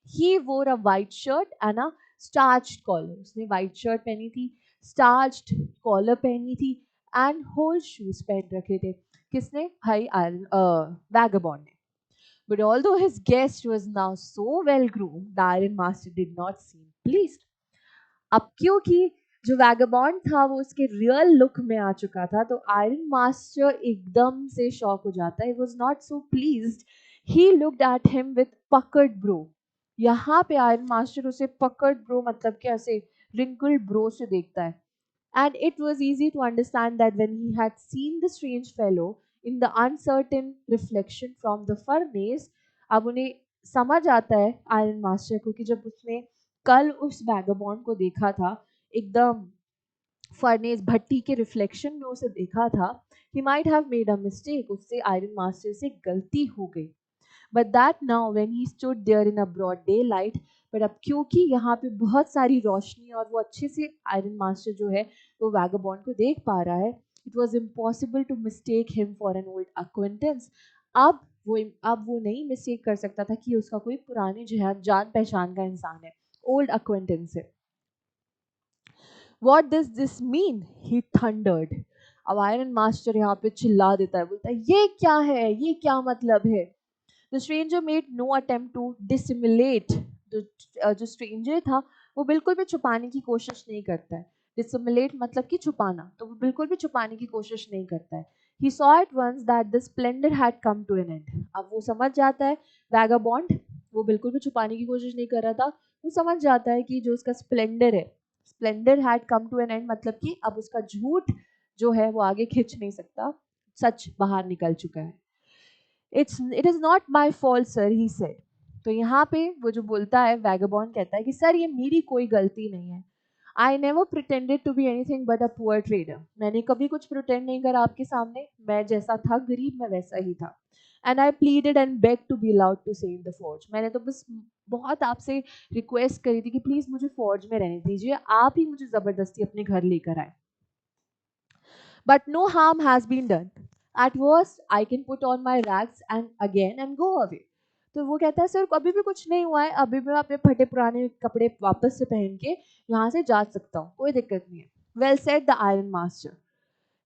He wore a white shirt and a starched collar। उसने white shirt पहनी थी, starched collar पहनी थी and whole shoes पहन रखे थे। किसने? भाई आयरन वैगबॉन्ड ने। But although his guest was now so well groomed, the Iron Master did not seem pleased। अब क्योंकि जो वैगाबॉन्ड था वो उसके रियल लुक में आ चुका था, तो आयरन मास्टर एकदम से शॉक हो जाता है. He was not so pleased. He looked at him with puckered bro. यहाँ पे आयरन मास्टर उसे पकर्ड ब्रो मतलब कि ऐसे रिंकल्ड ब्रो से देखता है. And it was easy to understand that when he had seen the strange fellow in the uncertain reflection from the furnace, अब उन्हें समझ आता है आयरन मास्टर को कि जब उसने कल उस वैगाबॉन्ड को देखा था एकदम फर्नेस भट्टी के रिफ्लेक्शन में उसे देखा था, he might have made a mistake. उससे आयरन मास्टर से गलती हो गई. But that now when he stood there in a broad daylight, but अब क्योंकि यहाँ पे बहुत सारी रोशनी और वो अच्छे से आयरन मास्टर जो है वो वैगाबॉन्ड को देख पा रहा है, it was impossible to mistake him for an old acquaintance. अब वो नहीं मिस्टेक कर सकता था कि उसका कोई पुराने जान पहचान का इंसान है, ओल्ड अक्वेंटेंस है. What does this mean? He thundered. अब आयरन मास्टर यहाँ पे चिल्ला देता है, बोलता है ये क्या है, ये क्या मतलब है. The stranger made no attempt to dissimulate. जो stranger था वो बिल्कुल भी छुपाने की कोशिश नहीं करता है. Dissimulate मतलब कि छुपाना, तो वो बिल्कुल भी छुपाने की कोशिश नहीं करता है. He saw at once that the splendor had come to an end. अब वो समझ जाता है वैगाबॉन्ड वो बिल्कुल भी छुपाने की कोशिश नहीं कर रहा था. वो समझ जाता है कि जो उसका स्प्लेंडर है, splendour had come to an end मतलब कि अब उसका झूठ जो है वो आगे खींच नहीं सकता, सच बाहर निकल चुका है. It is not my fault sir, he said. तो यहाँ पे वो जो बोलता है वैगाबॉन्ड कहता है कि सर ये मेरी कोई गलती नहीं है. I never pretended to be anything but a poor trader. मैंने कभी कुछ प्रिटेंड नहीं करा आपके सामने, मैं जैसा था गरीब मैं वैसा ही था. And I pleaded and beg to be allowed to save the forge. मैंने तो बस बहुत आपसे रिक्वेस्ट करी थी कि प्लीज मुझे फॉर्ज में रहने दीजिए, आप ही मुझे जबरदस्ती अपने घर लेकर आए. But no harm has been done. At worst, I can put on my rags and again and go away. तो वो कहता है सर अभी भी कुछ नहीं हुआ है, अभी भी मैं अपने फटे पुराने कपड़े वापस से पहन के यहाँ से जा सकता हूँ, कोई दिक्कत नहीं है. Well said the iron master,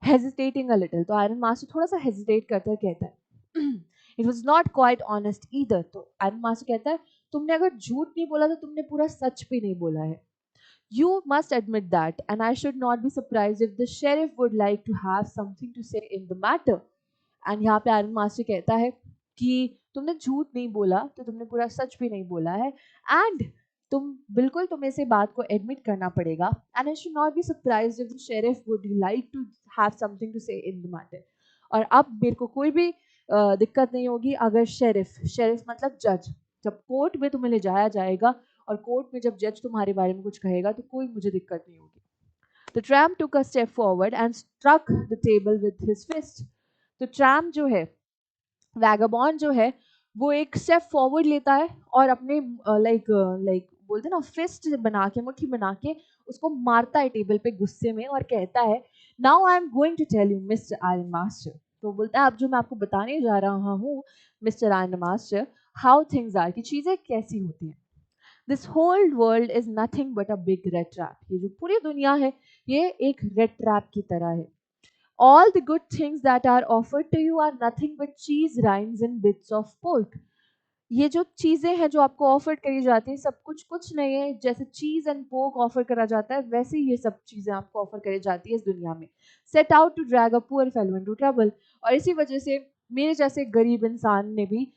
hesitating a little. तो आयरन मास्टर थोड़ा सा हेजिटेट करता है, कहता है it was not quite honest either. तो आयरन मास्टर कहता है तुमने अगर झूठ नहीं बोला तो तुमने पूरा सच भी नहीं बोला है. You must admit that, and I should not be surprised if the sheriff would like to have something to say in the matter. And यहाँ पे आयरन मास्टर कहता है कि तुमने झूठ नहीं बोला तो तुमने पूरा सच भी नहीं बोला है, एंड तुम्हें इसे बात को एडमिट करना पड़ेगा. And I should not be surprised if the sheriff would like to have something to say in the matter. और अब मेरे को कोई भी दिक्कत नहीं होगी अगर शेरिफ मतलब जज, जब कोर्ट में तुम्हें ले जाया जाएगा और कोर्ट में जब जज तुम्हारे बारे में कुछ कहेगा तो कोई मुझे दिक्कत नहीं होगी. The tramp took a step forward and struck the table with his fist. तो ट्रैम्प जो है, वैगाबॉन्ड जो है, वो एक स्टेप फॉरवर्ड लेता है और अपने लाइक बोलते ना फिस्ट बना के, मुट्ठी बना के उसको मारता है टेबल पे गुस्से में और कहता है now I am going to tell you mister iron master. तो बोलता है अब जो मैं आपको बताने जा रहा हूँ mister iron master, how things are, कि चीज़ें कैसी होती हैं. This whole world is nothing but a big red trap. ये जो पूरी दुनिया है ये एक रेड ट्रैप की तरह है. All the good things that are offered to you are nothing but cheese rinds and bits of pork. ये जो चीजें हैं जो आपको ऑफर करी जाती हैं सब कुछ कुछ नहीं है. जैसे चीज एंड पोक ऑफर करा जाता है वैसे ही ये सब चीजें आपको ऑफर करी जाती है इस दुनिया में. Set out to drag a poor fellow into trouble. और इसी वजह से मेरे जैसे गरीब इंसान ने भी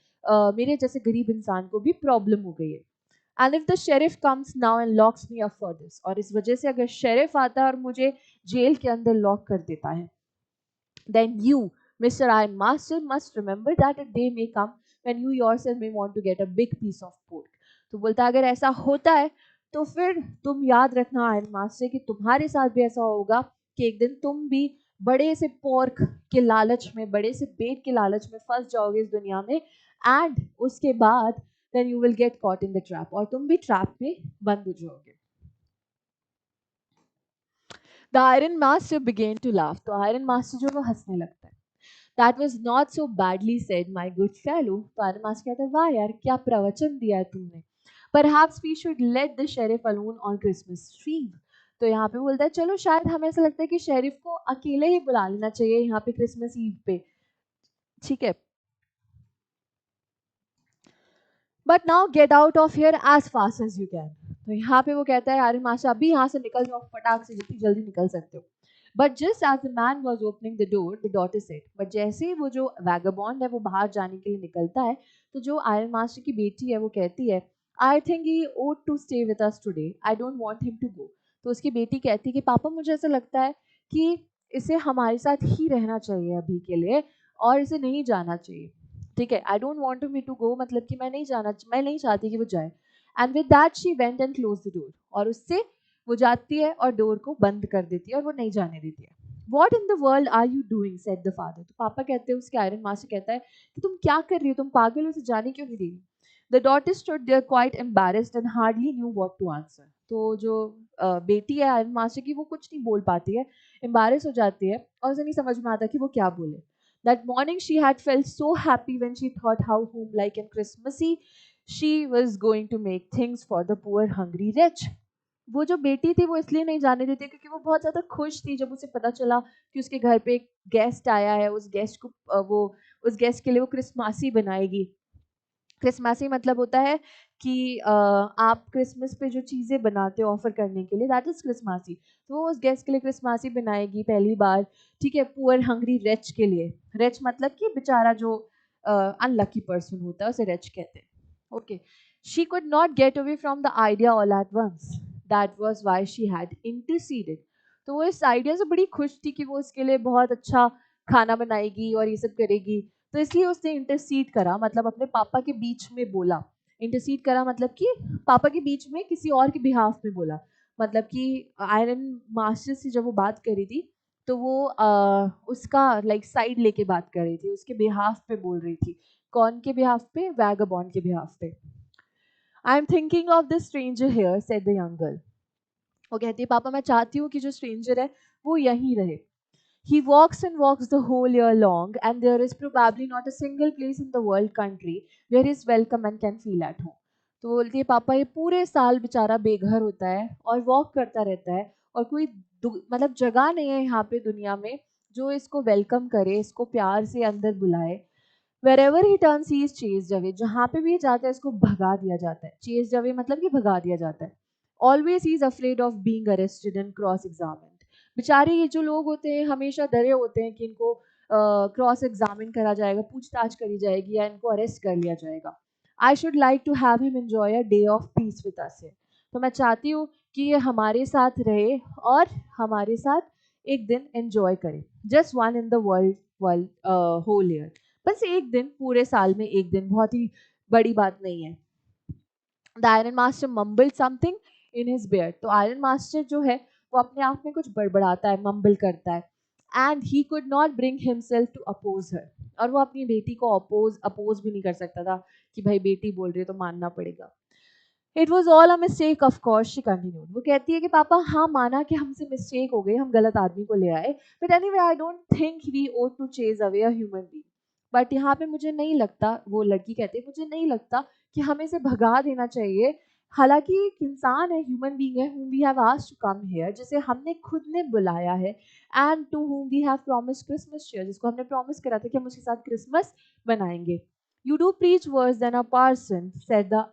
मेरे जैसे गरीब इंसान को भी प्रॉब्लम हो गई है. And if the sheriff comes now and locks me up for this. और इस वजह से अगर शेरिफ आता है और मुझे जेल के अंदर लॉक कर देता है, then you, Mr. Iron Master, must remember that a day may come when you yourself may want to get a big piece of pork. तो बोलता है अगर ऐसा होता है तो फिर तुम याद रखना आयरन मास्टर कि तुम्हारे साथ भी ऐसा होगा कि एक दिन तुम भी बड़े से पोर्क के लालच में, बड़े से पेट के लालच में फंस जाओगे इस दुनिया में, एंड उसके बाद then you will get caught in the trap, और तुम भी ट्रैप में बंद हो जाओगे. The Iron Master began to laugh. तो आयरन मास्टर जो वो हंसने लगता है. That was not so badly said, my good fellow. तो आयरन मास्टर कहता है वाह यार क्या प्रवचन दिया है तुमने. Perhaps we should let the sheriff alone on Christmas Eve. तो यहाँ पे बोलता है चलो शायद हमें ऐसा लगता है कि शेरिफ को अकेले ही बुला लेना चाहिए यहाँ पे क्रिसमस ईव पे, ठीक है. But now get out of here as fast as you can. तो यहाँ पे वो कहता है आर्यन मास्टर अभी यहाँ से निकल जाओ फटाक से, जितनी जल्दी निकल सकते हो। But just as the man was opening the door the daughter said, but जैसे ही वो जो वैगाबॉन्ड है वो बाहर जाने के लिए निकलता है, तो जो आयरन मास्टर की बेटी है वो कहती है I think he ought to stay with us today, I don't want him to go. तो उसकी बेटी कहती है कि पापा मुझे ऐसा लगता है कि इसे हमारे साथ ही रहना चाहिए अभी के लिए, और इसे नहीं जाना चाहिए। ठीक है, I don't want me to go, मतलब कि मैं नहीं चाहती कि वो जाए। And with that she went and close the door, और उससे वो जाती है और डोर को बंद कर देती है और वो नहीं जाने देती है। What in the world are you doing said the father. तो पापा कहते हैं, उसके आयरन मास्टर कहता है कि तुम क्या कर रही हो, तुम पागल हो, उसे जाने क्यों नहीं दे रही। The daughter stood there quite embarrassed and hardly knew what to answer. तो जो बेटी है आयरन मास्टर की, वो कुछ नहीं बोल पाती है, एम्बैरेस हो जाती है और उसे नहीं समझ में आता कि वो क्या बोले। That morning she had felt so happy when she thought how home-like and Christmassy she was going to make things for the poor hungry rich. वो जो बेटी थी वो इसलिए नहीं जाने देती क्योंकि वो बहुत ज़्यादा खुश थी जब उसे पता चला कि उसके घर पे एक गेस्ट आया है, उस गेस्ट को वो उस गेस्ट के लिए वो क्रिसमासी बनाएगी। क्रिसमासी मतलब होता है कि आप क्रिसमस पे जो चीज़ें बनाते हो ऑफर करने के लिए, दैट इज़ क्रिसमासी। तो वो उस गेस्ट के लिए क्रिसमासी बनाएगी पहली बार। ठीक है, पुअर हंग्री रेच के लिए, रेच मतलब कि बेचारा जो अनलकी पर्सन होता है उसे रेच कहते हैं। Okay, she could not get away from the idea all at once, that was why she had interceded. तो वो इस आइडिया से बड़ी खुश थी कि वो उसके लिए बहुत अच्छा खाना बनाएगी और ये सब करेगी। तो इसलिए उसने इंटरसीड करा, मतलब अपने पापा के बीच में बोला। इंटरसीड करा मतलब कि पापा के बीच में किसी और के बिहाफ में बोला। मतलब कि आयरन मास्टर से जब वो बात करी थी तो वो उसका लाइक साइड लेके बात कर रही थी, उसके बिहाफ पे बोल रही थी। कौन के बिहाफ पे? वैगाबॉन्ड के बिहाफ पे। I am thinking of the stranger here said the young girl. वो कहती है पापा मैं चाहती हूँ कि जो स्ट्रेंजर है वो यहीं रहे। He walks and walks the whole year long, and there is probably not a single place in the world country where he is welcome and can feel at home. तो बोलती है पापा ये पूरे साल बेचारा बेघर होता है और वॉक करता रहता है, और कोई मतलब जगह नहीं है यहाँ पे दुनिया में जो इसको वेलकम करे, इसको प्यार से अंदर बुलाए। Wherever he turns he is chased away, जहाँ पे भी ये जाता है इसको भगा दिया जाता है। chased away मतलब कि भगा दिया जाता है। Always he is afraid of being arrested and cross examined. बेचारे ये जो लोग होते हैं हमेशा डरे होते हैं कि इनको क्रॉस एग्जामिन करा जाएगा, पूछताछ करी जाएगी या इनको अरेस्ट कर लिया जाएगा। I should like to have him enjoy a day of peace with us. तो मैं चाहती हूँ कि ये हमारे साथ रहे और हमारे साथ एक दिन एंजॉय करे। Just one in the world world whole year, बस एक दिन, पूरे साल में एक दिन, बहुत ही बड़ी बात नहीं है। The iron master mumble something in his beard. तो आयरन मास्टर जो है वो अपने आप में कुछ बड़बड़ाता है, मम्बल करता है। And he could not bring himself to oppose her, और वो अपनी बेटी को अपोज भी नहीं कर सकता था कि भाई बेटी बोल रही है तो मानना पड़ेगा। It was all a mistake of course, she continued. वो कहती है कि पापा हाँ माना कि हमसे मिस्टेक हो गई, हम गलत आदमी को ले आए, but anyway I don't think we ought to chase away a human being. बट यहाँ पे मुझे नहीं लगता, वो लड़की कहती है मुझे नहीं लगता कि हमें इसे भगा देना चाहिए। हालांकि एक इंसान है, ह्यूमन बीइंग है, whom we have asked to come here, जिसे हमने खुद ने बुलाया है, and to whom we have promised Christmas cheer, जिसको हमने प्रॉमिस करा था कि हम उसके साथ क्रिसमस बनाएंगे। You do preach worse than a parson, said the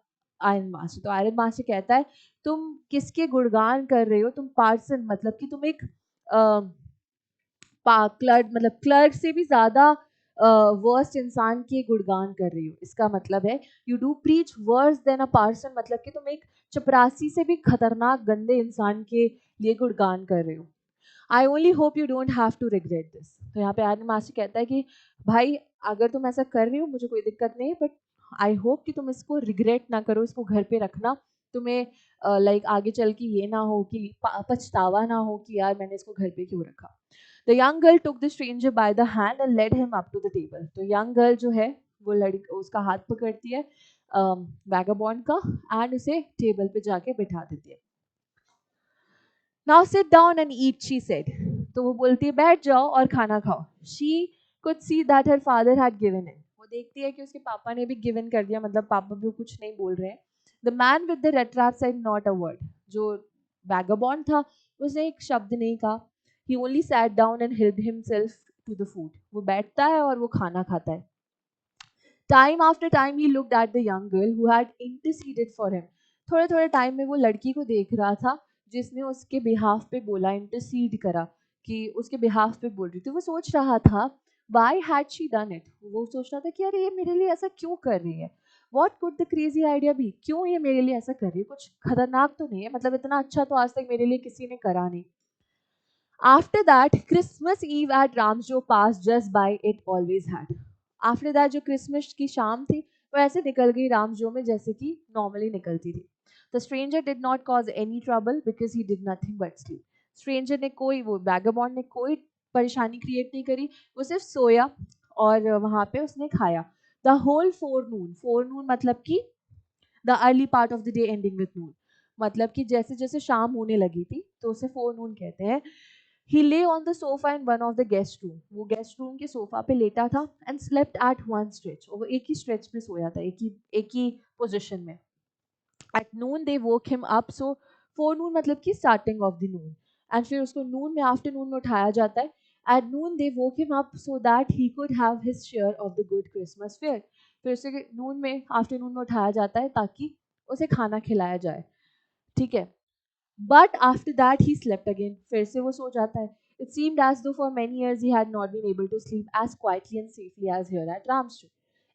iron master. तो आयरन मास्टर कहता है तुम किसके गुणगान कर रहे हो? तुम पार्सन मतलब कि तुम एक क्लर्क, मतलब क्लर्क से भी ज्यादा वर्स्ट इंसान के गुणगान कर रही हो। इसका मतलब है you do preach worse than a parson, मतलब कि तुम एक चपरासी से भी खतरनाक गंदे इंसान के लिए गुणगान कर रहे हो। I only hope you don't have to regret this. तो यहाँ पे आयरन मास्टर कहता है कि भाई अगर तुम ऐसा कर रही हो मुझे कोई दिक्कत नहीं है, बट आई होप कि तुम इसको रिग्रेट ना करो, इसको घर पे रखना। तुम्हें लाइक आगे चल के ये ना हो कि पछतावा ना हो कि यार मैंने इसको घर पे क्यों रखा। The young girl took the stranger by the hand and led him up to the table. तो यंग गर्ल जो है वो लड़की उसका हाथ पकड़ती है वैगाबॉन्ड का, एंड उसे टेबल पे जाके बिठा देती है। Now sit down and eat, she said. तो वो बोलती है बैठ जाओ और खाना खाओ। She could see that her father had given in. वो देखती है कि उसके पापा ने भी गिवन कर दिया, मतलब पापा भी कुछ नहीं बोल रहे हैं। The man with the red trap said not a word. जो वैगाबॉन्ड था उसने एक शब्द नहीं कहा। He only sat down and helped himself to the food. वो बैठता है और वो खाना खाता है। Time after time he looked at the young girl who had interceded for him. थोड़े थोड़े टाइम में वो लड़की को देख रहा था जिसने उसके बिहाफ पे बोला, इंटरसीड करा, कि उसके बिहाफ पे बोल रही थी। वो सोच रहा था why had she done it, वो सोच रहा था कि अरे ये मेरे लिए ऐसा क्यों कर रही है, what could the crazy idea भी, क्यों ये मेरे लिए ऐसा कर रही है, कुछ खतरनाक तो नहीं है, मतलब इतना अच्छा तो आज तक मेरे लिए किसी ने करा नहीं। After that, Christmas Eve at Ramjo passed just by it always had. After that, जो क्रिसमस की शाम थी वो ऐसे निकल गई रामजो में जैसे कि नॉर्मली निकलती थी. The stranger did not cause any trouble because he did nothing but sleep. Stranger ने कोई, वो vagabond ने कोई परेशानी क्रिएट नहीं करी, वो सिर्फ सोया और वहाँ पे उसने खाया. The whole forenoon मतलब कि the early part of the day ending with noon, मतलब कि जैसे जैसे शाम होने लगी थी तो उसे forenoon कहते हैं. He lay on the sofa in one of the guest room. वो गेस्ट रूम के सोफा पे लेटा था and slept at one stretch. वो एक ही स्ट्रेच पे सोया था, एक ही पोजीशन में. At noon they woke him up. So forenoon मतलब कि starting of the noon. And फिर उसको noon में, afternoon में उठाया जाता है. At noon they woke him up so that he could have his share of the good Christmas fare. फिर उसे noon में, afternoon में उठाया जाता है ताकि उसे खाना खिलाया जाए. ठीक है. But after that he slept again. फिर से वो सो जाता है. It seemed as though for many years he had not been able to sleep as quietly and safely as here at Ramsju.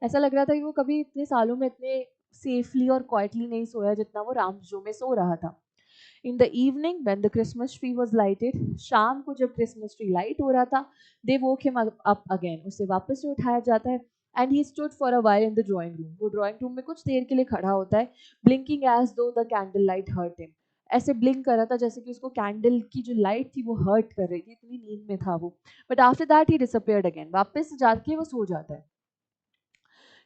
ऐसा लग रहा था कि वो कभी इतने सालों में इतने सेफली और क्वाइटली नहीं सोया जितना वो रामजो में सो रहा था. In the evening when the Christmas tree was lighted, शाम को जब क्रिसमस ट्री लाइट हो रहा था, they woke him up again. उसे वापस से उठाया जाता है. And he stood for a while in the drawing room. वो ड्राइंग रूम में कुछ देर के लिए खड़ा होता है, blinking as though the candle light hurt him. ऐसे ब्लिंक कर रहा था जैसे कि उसको कैंडल की जो लाइट थी वो हर्ट कर रही थी, इतनी नींद में था वो. But after that he disappeared again. वापस जाके वो सो जाता है.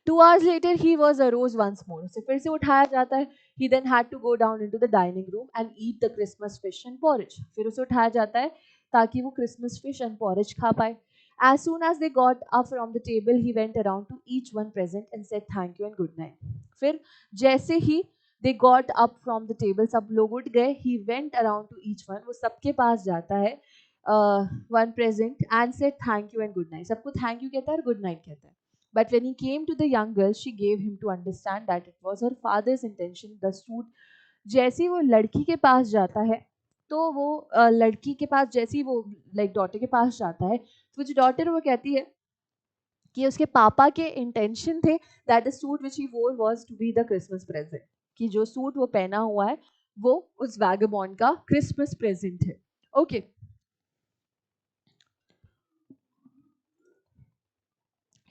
2 hours later he was arose once more. उसे फिर से उठाया जाता है. He then had to go down into the dining room and eat the Christmas fish and porridge. फिर उसे उठाया जाता है ताकि वो Christmas fish and porridge खा पाए. As soon as they got up from the table, he went around to each one present and said thank you and good night. फिर जैसे ही they got up from the table, सब लोग उठ गए. He went around to each one. वो सबके पास जाता है, one present, and said thank you and good night. सबको thank you कहता है और good night कहता है. But when he came to the young girl, she gave him to understand that it was her father's intention. The suit, जैसे ही वो लड़की के पास जाता है, तो वो लड़की के पास जैसे ही वो लाइक डॉटर के पास जाता है, तो जो डॉटर वो कहती है कि उसके पापा के इंटेंशन थे that the suit which he wore was to be the Christmas present, कि जो सूट वो पहना हुआ है वो उस वैगबॉन्ड का क्रिसमस प्रेजेंट है. Okay.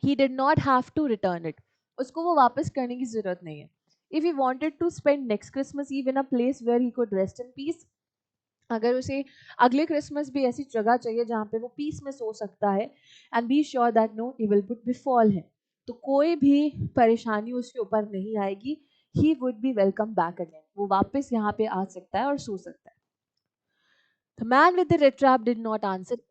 He did not have to return it. उसको वो वापस करने की जरूरत नहीं है. If he wanted to spend next Christmas Eve in a place where he could rest in peace, अगर उसे अगले क्रिसमस भी ऐसी जगह चाहिए जहाँ पे वो पीस में सो सकता है, and be sure that no evil would befall him, तो कोई भी परेशानी उसके ऊपर नहीं आएगी, he would be welcome back again, वो वापस यहाँ पे आ सकता है और सो सकता है. The man with the red trap did not answer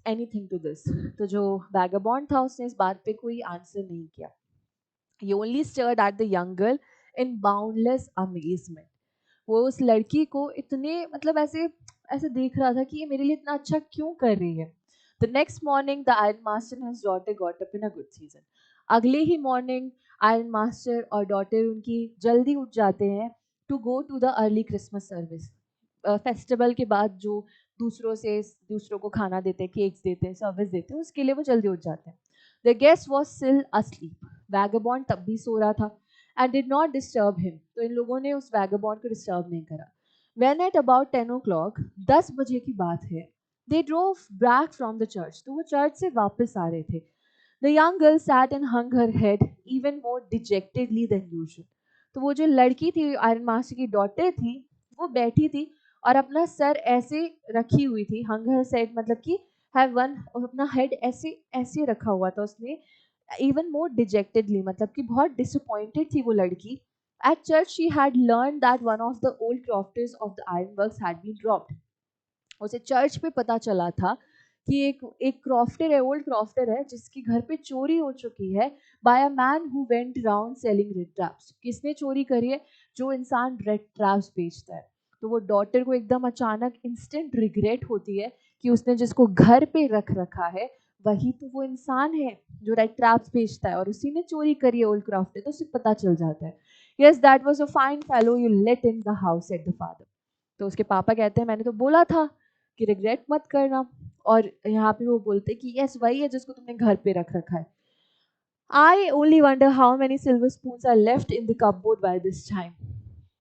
anything to this. तो जो vagabond था उसने इस बात पे कोई आंसर नहीं किया. He only stared at the young girl in boundless amazement. वो उस लड़की को इतने मतलब ऐसे ऐसे देख रहा था कि ये मेरे लिए इतना अच्छा क्यों कर रही है. The next morning the iron master and his daughter got up in a good season. अगले ही मॉर्निंग आयरन मास्टर और डॉटर उनकी जल्दी उठ जाते हैं to go to the early Christmas service. Festival के बाद जो दूसरों को खाना देते हैं, केक्स देते हैं, सर्विस देते हैं, उसके लिए वो जल्दी उठ जाते हैं. The guest was still asleep. वैगबॉन्ड तब भी सो रहा था and did not disturb him. तो इन लोगों ने उस वैगबॉन्ड को डिस्टर्ब नहीं करा. When at about 10 o'clock, 10 बजे की बात है, they drove back from the church. तो वो चर्च से वापस आ रहे थे. The young girl sat and hung her head even more dejectedly than usual. तो वो जो लड़की थी, आयरन मास्टर की डॉटर थी, वो बैठी थी और अपना सर ऐसे रखी हुई थी. हंग हर सेड मतलब कि हैव वन, और अपना हेड ऐसे ऐसे रखा हुआ था उसने. इवन मोर डिजेक्टेडली मतलब कि बहुत डिसअपॉइंटेड थी वो लड़की. At church, she had learned that one of the old crofters of the ironworks had been dropped. उसे चर्च पे पता चला था कि एक क्रॉफ्टर है, ओल्ड क्रॉफ्टर है, जिसके घर पे चोरी हो चुकी है by a man who went round selling red traps. किसने चोरी करी है? जो इंसान रेड ट्रैप्स बेचता है. तो वो डॉटर को एकदम अचानक इंस्टेंट रिग्रेट होती है कि उसने जिसको घर पे रख रखा है वही तो वो इंसान है जो रेड ट्रैप्स बेचता है, और उसी ने चोरी करी है ओल्ड क्राफ्ट है. तो उसे पता चल जाता है. Yes, that was a fine fellow you let in the house, said the father. तो उसके पापा कहते हैं मैंने तो बोला था कि रिग्रेट मत करना, और यहाँ पे वो बोलते हैं कि यस वही है जिसको तुमने घर पे रख रखा है. I only wonder how many silver spoons are left in the cupboard by this time.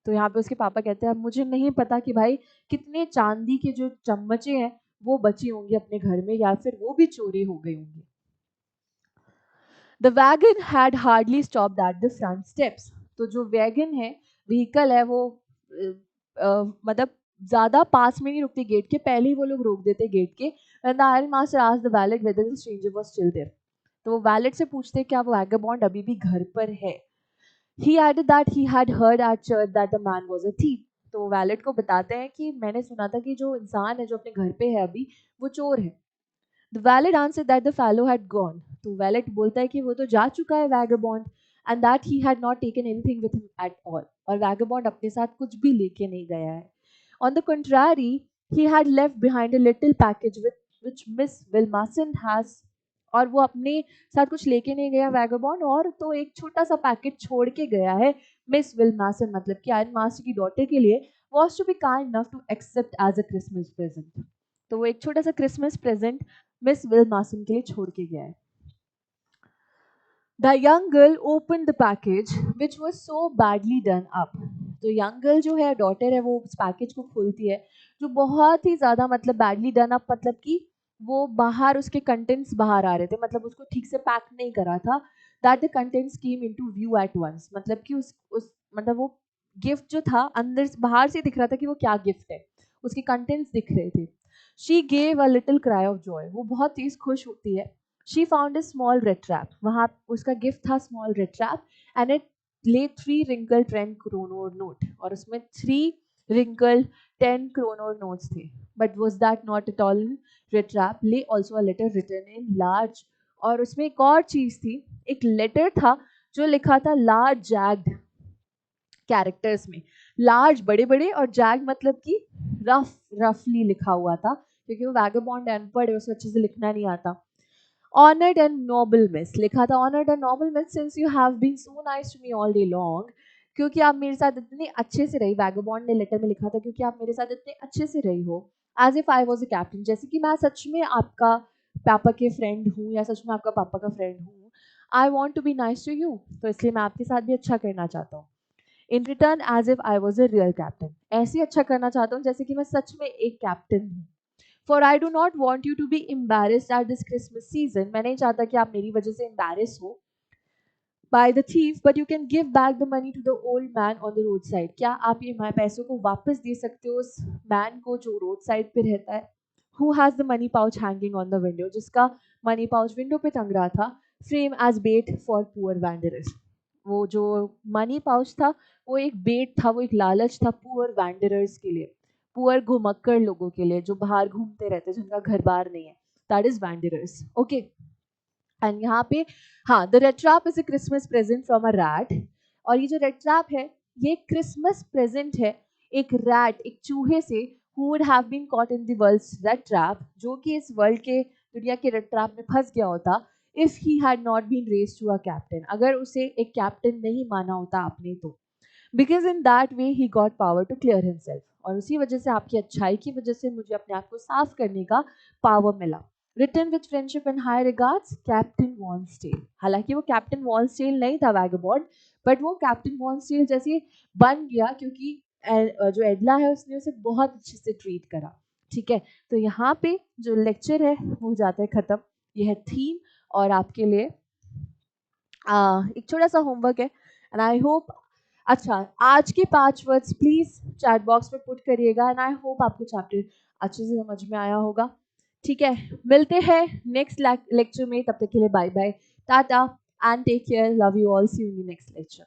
तो यहाँ पे उसके पापा कहते हैं अब मुझे नहीं पता कि भाई कितने चांदी के जो चम्मचे हैं वो बची होंगी अपने घर में, या फिर वो भी चोरी हो गई होंगी. The wagon had hardly stopped at the front steps. तो जो वैगन है, व्हीकल है, वो मतलब ज्यादा पास में नहीं रुकती गेट के, पहले ही वो लोग रोक देते गेट के. When the iron master asked the valet whether the stranger was still there. तो वो वैलेट से पूछते क्या वो वैगबॉन्ड अभी भी घर पर है. He added that he had heard at church that the man was a thief. तो वैलेट को बताते हैं कि मैंने सुना था कि जो इंसान है जो अपने घर पे है अभी वो चोर है. The valet answered that the fellow had gone. तो वैलेट बोलता है कि वो तो जा चुका है वैगबॉन्ड, and that he had not taken anything with him at all. और वैगबॉन्ड अपने साथ कुछ भी लेके नहीं गया है. On the contrary, he had left behind a little package with which Miss Wilmason has. और वो अपने साथ कुछ लेके नहीं गया वैगबॉन्ड, और तो एक छोटा सा पैकेट छोड़ के गया है मिस विल्मासन, मतलब कि आयरन मास्टर की डॉटर के लिए, was to be kind enough to accept as a Christmas present. तो वो एक छोटा सा क्रिसमस प्रेजेंट मिस विल्मासन के लिए छोड़ के गया है. The young girl opened the package which was so badly done up. तो यंग गर्ल जो है डॉटर है वो उस पैकेज को खोलती है जो बहुत ही ज़्यादा मतलब बैडली डन अप, मतलब कि वो बाहर उसके कंटेंट्स बाहर आ रहे थे, मतलब उसको ठीक से पैक नहीं करा था. That the contents came into view at once, मतलब कि उस मतलब वो गिफ्ट जो था अंदर बाहर से दिख रहा था कि वो क्या गिफ्ट है, उसके कंटेंट्स दिख रहे थे. She gave a little cry of Joy, वो बहुत तेज खुश होती है. She found a small red trap. वहाँ उसका गिफ्ट था small red trap, and it lay 3 wrinkled 10 kroner note, और उसमें 3 wrinkled 10 kroner notes थे. But was that not at all in red trap? Lay also a letter written in large. और उसमें एक और चीज थी, एक लेटर था जो लिखा था large jagged कैरेक्टर्स में. लार्ज बड़े बड़े और जैग मतलब कि रफली लिखा हुआ था, क्योंकि वो वैगबॉन्ड अनपढ़ है, उसे अच्छे से लिखना नहीं आता. Honored and noble miss लिखा था. Honored and noble miss, since you have been so nice to me all day long, क्योंकि आप मेरे साथ इतने अच्छे से रही, वैगबॉन्ड ने लेटर में लिखा था क्योंकि आप मेरे साथ इतने अच्छे से रही हो. As if I was a captain, जैसे कि मैं सच में आपका पापा के फ्रेंड हूँ या सच में आपका पापा का फ्रेंड हूँ. I want to be nice to you, तो इसलिए मैं आपके साथ भी अच्छा करना चाहता हूँ. In return, as if I was a real captain, ऐसे अच्छा करना चाहता हूँ जैसे कि मैं सच में एक कैप्टन हूँ. For I do not want you to be embarrassed at this Christmas season. मैं नहीं चाहता कि आप मेरी वजह से embarrass हो by the thief, but you can give back the money to the old man on the roadside. क्या आप ये पैसों को वापस दे सकते हो उस मैन को जो रोड साइड पे रहता है? Who has the money pouch hanging on the window? जिसका मनी पाउच विंडो पे टंग रहा था. Frame as bait for poor wanderers. वो जो मनी पाउच था वो एक बेट था, वो एक लालच था पुअर वैंडरर्स के लिए, पुअर घुमक्कड़ लोगों के लिए जो बाहर घूमते रहते जिनका घर बार नहीं है. That is wanderers. Okay. And यहाँ पे हाँ, the red trap is a Christmas present from a rat. और ये जो रेड ट्रैप है ये क्रिसमस प्रेजेंट है एक रैट, एक चूहे से, who would have been caught in the world's red trap, जो कि इस वर्ल्ड के दुनिया के रेड ट्रैप में फंस गया होता if he had not been raised to a captain, अगर उसे एक कैप्टन नहीं माना होता आपने तो. Because in that way he got power to clear himself, और उसी वजह से आपकी अच्छाई की वजह से मुझे अपने आप को साफ करने का पावर मिला. Written with friendship and high regards, Captain Wonsdale. हालांकि वो कैप्टन वॉन्सटेल नहीं था वैगबॉन्ड, बट वो कैप्टन वॉन्सटेल जैसे बन गया क्योंकि जो एडला है उसने उसे बहुत अच्छे से ट्रीट करा. ठीक है, तो यहाँ पे जो लेक्चर है वो हो जाता है खत्म. यह है थीम, और आपके लिए एक छोटा सा होमवर्क है. एंड आई होप, अच्छा आज के 5 वर्ड्स प्लीज चैट बॉक्स में पुट करिएगा. एंड आई होप आपको चैप्टर अच्छे से समझ में आया होगा. ठीक है, मिलते हैं नेक्स्ट लेक्चर में. तब तक के लिए bye bye, tata and take care. Love you all. See you in the next lecture.